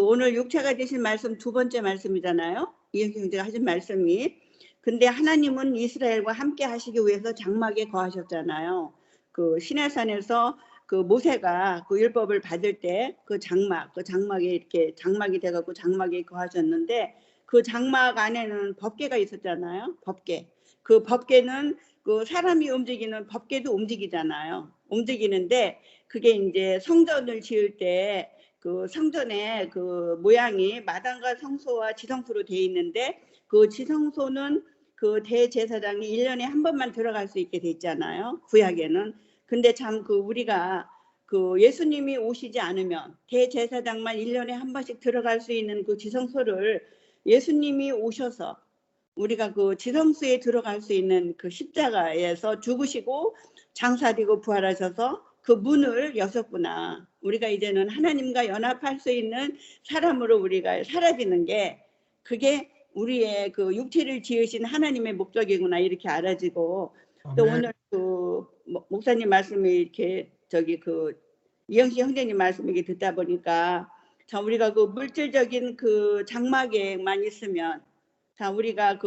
오늘 육체가 되신 말씀 두 번째 말씀이잖아요. 이영식 형제가 하신 말씀이. 근데 하나님은 이스라엘과 함께 하시기 위해서 장막에 거하셨잖아요. 그 시내산에서 그 모세가 그 율법을 받을 때 그 장막에 이렇게 장막이 돼갖고 장막에 거하셨는데 그 장막 안에는 법궤가 있었잖아요. 법궤. 그 법궤는 그 사람이 움직이는 법궤도 움직이잖아요. 움직이는데 그게 이제 성전을 지을 때 그 성전의 그 모양이 마당과 성소와 지성소로 돼 있는데 그 지성소는 그 대제사장이 1년에 한 번만 들어갈 수 있게 돼 있잖아요. 구약에는. 근데 참 그 우리가 그 예수님이 오시지 않으면 대제사장만 1년에 한 번씩 들어갈 수 있는 그 지성소를 예수님이 오셔서 우리가 그 지성소에 들어갈 수 있는 그 십자가에서 죽으시고 장사되고 부활하셔서 그 문을 여셨구나. 우리가 이제는 하나님과 연합할 수 있는 사람으로 우리가 사라지는 게 그게 우리의 그 육체를 지으신 하나님의 목적이구나 이렇게 알아지고 또 오늘 그 목사님 말씀이 이렇게 그 이영식 형제님 말씀 이렇게 듣다 보니까 참 우리가 그 물질적인 그 장막에만 있으면 참 우리가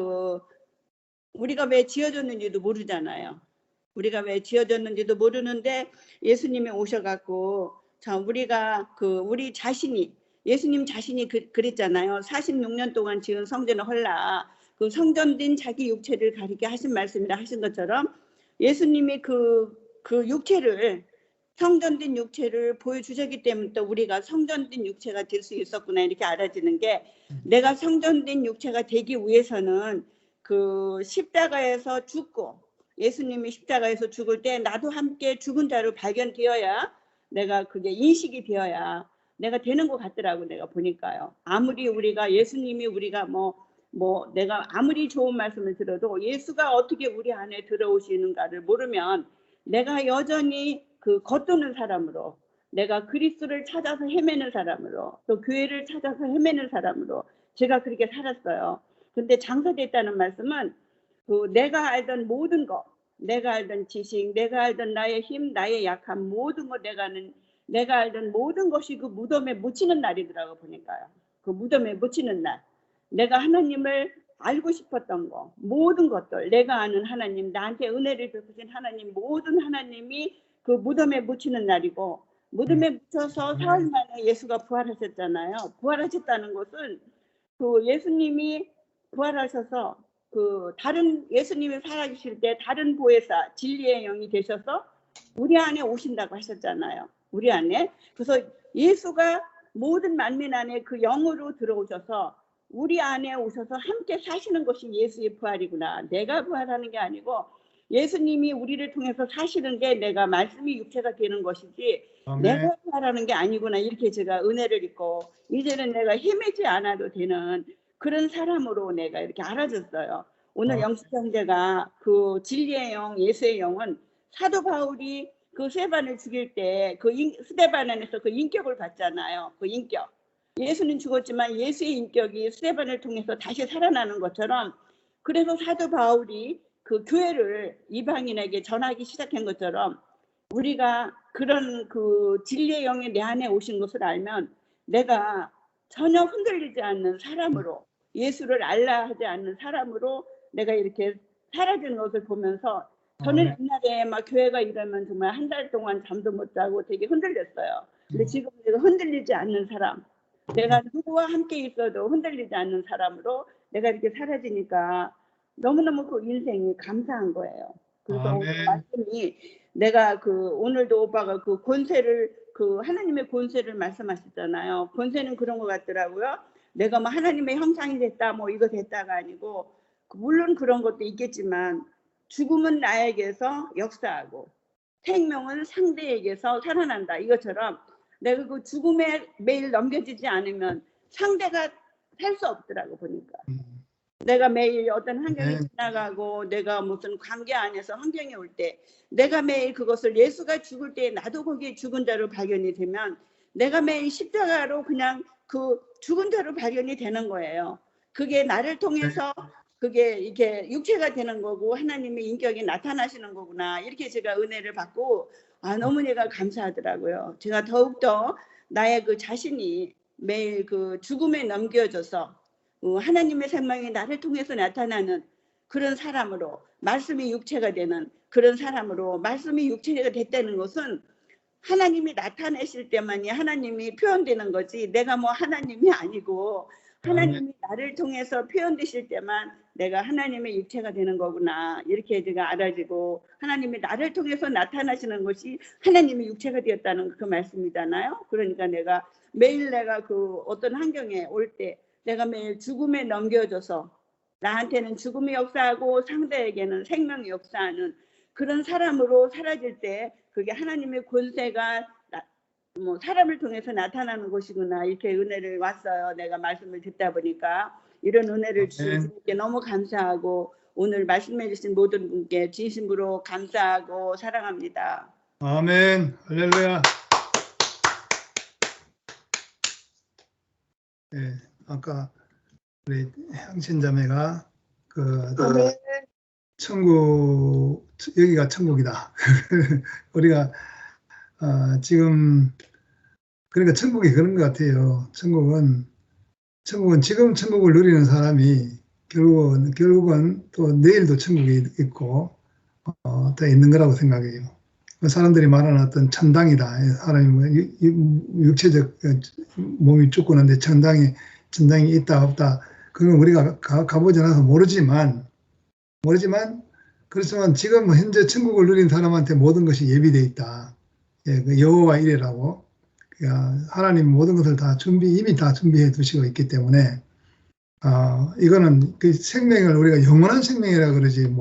왜 지어졌는지도 모르잖아요. 우리가 왜 지어졌는지도 모르는데 예수님이 오셔갖고 참 우리가 우리 자신이 예수님 자신이 그랬잖아요. 46년 동안 지은 성전을 헐라. 그 성전된 자기 육체를 가리게 하신 말씀이라 하신 것처럼 예수님이 그 육체를 성전된 육체를 보여주셨기 때문에 또 우리가 성전된 육체가 될 수 있었구나 이렇게 알아지는 게 내가 성전된 육체가 되기 위해서는 그 십자가에서 죽고 예수님이 십자가에서 죽을 때 나도 함께 죽은 자로 발견되어야 내가 그게 인식이 되어야 내가 되는 것 같더라고 내가 보니까요. 아무리 우리가 예수님이 우리가 내가 아무리 좋은 말씀을 들어도 예수가 어떻게 우리 안에 들어오시는가를 모르면 내가 여전히 그 겉도는 사람으로 내가 그리스도를 찾아서 헤매는 사람으로 또 교회를 찾아서 헤매는 사람으로 제가 그렇게 살았어요. 근데 장사됐다는 말씀은 그 내가 알던 모든 것, 내가 알던 지식, 내가 알던 나의 힘, 나의 약함 모든 것 내가 알던 모든 것이 그 무덤에 묻히는 날이더라고 보니까요. 그 무덤에 묻히는 날. 내가 하나님을 알고 싶었던 거, 모든 것들, 내가 아는 하나님, 나한테 은혜를 베푸신 하나님, 모든 하나님이 그 무덤에 묻히는 날이고, 무덤에 묻혀서 사흘 만에 예수가 부활하셨잖아요. 부활하셨다는 것은 그 예수님이 부활하셔서 그 다른 예수님이 살아계실 때 다른 보혜사, 진리의 영이 되셔서 우리 안에 오신다고 하셨잖아요. 우리 안에. 그래서 예수가 모든 만민 안에 그 영으로 들어오셔서 우리 안에 오셔서 함께 사시는 것이 예수의 부활이구나. 내가 부활하는 게 아니고 예수님이 우리를 통해서 사시는 게 내가 말씀이 육체가 되는 것이지 내가 부활하는 게 아니구나. 이렇게 제가 은혜를 입고 이제는 내가 헤매지 않아도 되는 그런 사람으로 내가 이렇게 알아졌어요. 오늘 영식 형제가 그 진리의 영, 예수의 영은 사도 바울이 그 스데반을 죽일 때 그 스데반 안에서 그 인격을 받잖아요. 그 인격. 예수는 죽었지만 예수의 인격이 스데반을 통해서 다시 살아나는 것처럼 그래서 사도 바울이 그 교회를 이방인에게 전하기 시작한 것처럼 우리가 그런 그 진리의 영이 내 안에 오신 것을 알면 내가 전혀 흔들리지 않는 사람으로 예수를 알라 하지 않는 사람으로 내가 이렇게 사라지는 것을 보면서 저는 옛날에 막 교회가 이러면 정말 한 달 동안 잠도 못 자고 되게 흔들렸어요. 근데 지금 내가 흔들리지 않는 사람, 내가 누구와 함께 있어도 흔들리지 않는 사람으로 내가 이렇게 사라지니까 너무너무 그 인생이 감사한 거예요. 그래서 오늘 말씀이 내가 그 오늘도 오빠가 그 권세를 그 하나님의 권세를 말씀하셨잖아요. 권세는 그런 것 같더라고요. 내가 뭐 하나님의 형상이 됐다 뭐 이거 됐다가 아니고 물론 그런 것도 있겠지만 죽음은 나에게서 역사하고 생명은 상대에게서 살아난다. 이것처럼 내가 그 죽음에 매일 넘겨지지 않으면 상대가 살 수 없더라고 보니까. 내가 매일 어떤 환경이 지나가고 내가 무슨 관계 안에서 환경이 올 때 내가 매일 그것을 예수가 죽을 때 나도 거기에 죽은 자로 발견이 되면 내가 매일 십자가로 그냥 그 죽은 자로 발견이 되는 거예요. 그게 나를 통해서 그게 이렇게 육체가 되는 거고 하나님의 인격이 나타나시는 거구나. 이렇게 제가 은혜를 받고 너무 내가 감사하더라고요. 제가 더욱더 나의 그 자신이 매일 그 죽음에 넘겨져서 하나님의 생명이 나를 통해서 나타나는 그런 사람으로 말씀이 육체가 되는 그런 사람으로 말씀이 육체가 됐다는 것은 하나님이 나타내실 때만이 하나님이 표현되는 거지 내가 뭐 하나님이 아니고 하나님이 나를 통해서 표현되실 때만 내가 하나님의 육체가 되는 거구나 이렇게 제가 알아지고 하나님이 나를 통해서 나타나시는 것이 하나님의 육체가 되었다는 그 말씀이잖아요. 그러니까 내가 매일 내가 그 어떤 환경에 올 때 내가 매일 죽음에 넘겨져서 나한테는 죽음이 역사하고 상대에게는 생명이 역사하는 그런 사람으로 사라질 때 그게 하나님의 권세가 뭐 사람을 통해서 나타나는 것이구나 이렇게 은혜를 왔어요. 내가 말씀을 듣다 보니까 이런 은혜를 주신 주님께 너무 감사하고 오늘 말씀해 주신 모든 분께 진심으로 감사하고 사랑합니다. 아멘. 할렐루야. 네, 아까 우리 향신자매가 그 천국 여기가 천국이다. 우리가 지금 그러니까 천국이 그런 것 같아요. 천국은 지금 천국을 누리는 사람이 결국은 또 내일도 천국이 있고 더 있는 거라고 생각해요. 사람들이 말하는 어떤 천당이다. 사람이 육체적 몸이 죽고는데 천당이 있다 없다. 그건 우리가 가보지 않아서 모르지만 그렇지만 지금 현재 천국을 누린 사람한테 모든 것이 예비되어 있다. 예, 그 여호와 이레라고 하나님 모든 것을 다 이미 다 준비해 두시고 있기 때문에 이거는 그 생명을 우리가 영원한 생명이라 그러지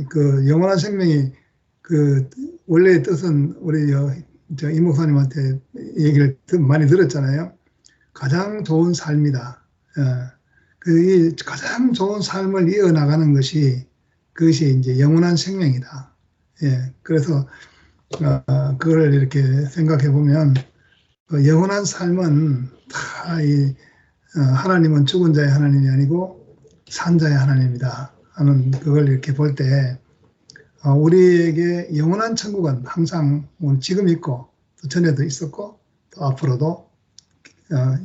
그 영원한 생명이 그 원래의 뜻은 우리 이 목사님한테 얘기를 많이 들었잖아요. 가장 좋은 삶이다. 그 가장 좋은 삶을 이어나가는 그것이 이제 영원한 생명이다. 예, 그래서 그걸 이렇게 생각해 보면 영원한 삶은 다 하나님은 죽은 자의 하나님이 아니고 산 자의 하나님이다 하는 그걸 이렇게 볼 때 우리에게 영원한 천국은 항상 지금 있고 또 전에도 있었고 또 앞으로도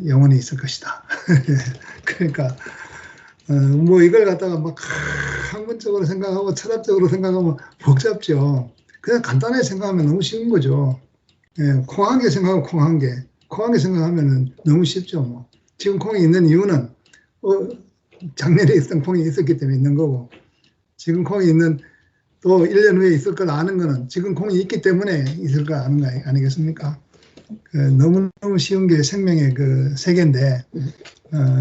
영원히 있을 것이다. 그러니까 뭐 이걸 갖다가 막 학문적으로 생각하고 철학적으로 생각하면 복잡죠. 그냥 간단하게 생각하면 너무 쉬운 거죠. 예, 콩 한 개 생각하면 콩 한 개 생각하면 너무 쉽죠. 뭐. 지금 콩이 있는 이유는 작년에 있던 콩이 있었기 때문에 있는 거고 지금 콩이 있는 또 1년 후에 있을 걸 아는 거는 지금 콩이 있기 때문에 있을 걸 아는 거 아니겠습니까? 너무너무 쉬운 게 생명의 그 세계인데,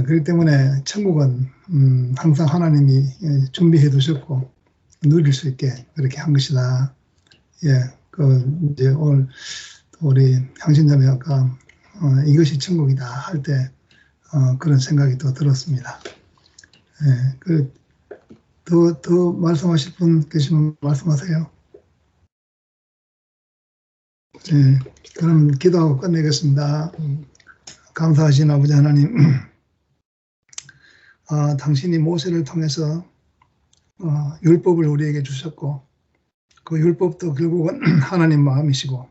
그렇기 때문에 천국은 항상 하나님이 준비해 두셨고 누릴 수 있게 그렇게 한 것이다. 예, 이제 오늘 우리 향신자매 아까 이것이 천국이다 할 때 그런 생각이 또 들었습니다. 예, 더 말씀하실 분 계시면 말씀하세요. 예, 그럼 기도하고 끝내겠습니다. 감사하신 아버지 하나님, 당신이 모세를 통해서 율법을 우리에게 주셨고 그 율법도 결국은 하나님 마음이시고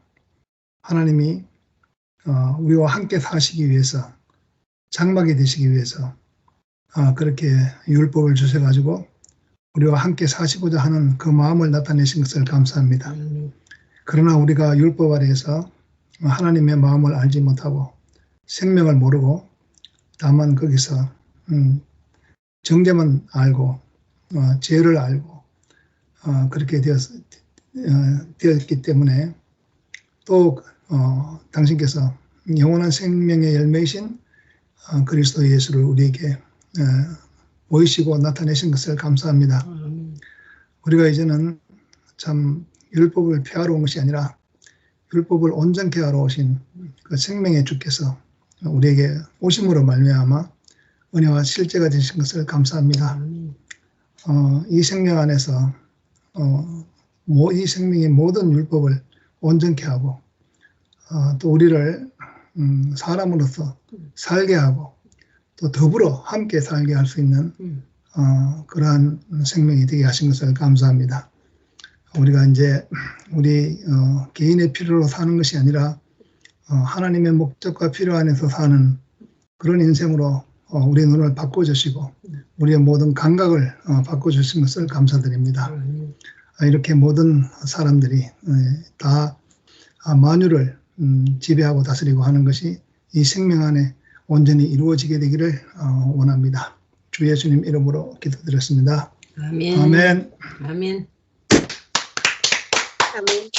하나님이 우리와 함께 사시기 위해서 장막이 되시기 위해서 그렇게 율법을 주셔가지고 우리와 함께 사시고자 하는 그 마음을 나타내신 것을 감사합니다. 그러나 우리가 율법 아래에서 하나님의 마음을 알지 못하고 생명을 모르고 다만 거기서 정죄만 알고 죄를 알고 그렇게 되었기 때문에 또 당신께서 영원한 생명의 열매이신 그리스도 예수를 우리에게 보이시고 나타내신 것을 감사합니다. 우리가 이제는 참 율법을 폐하러 온 것이 아니라 율법을 온전케 하러 오신 그 생명의 주께서 우리에게 오심으로 말미암아 은혜와 실제가 되신 것을 감사합니다. 이 생명 안에서 이 생명의 모든 율법을 온전케 하고 또 우리를 사람으로서 살게 하고 또 더불어 함께 살게 할 수 있는 그러한 생명이 되게 하신 것을 감사합니다. 우리가 이제 우리 개인의 필요로 사는 것이 아니라 하나님의 목적과 필요 안에서 사는 그런 인생으로 우리의 눈을 바꿔주시고 우리의 모든 감각을 바꿔주신 것을 감사드립니다. 이렇게 모든 사람들이 다 만유를 지배하고 다스리고 하는 것이 이 생명 안에 온전히 이루어지게 되기를 원합니다. 주 예수님 이름으로 기도드렸습니다. 아멘. 아멘. 아멘. 아멘.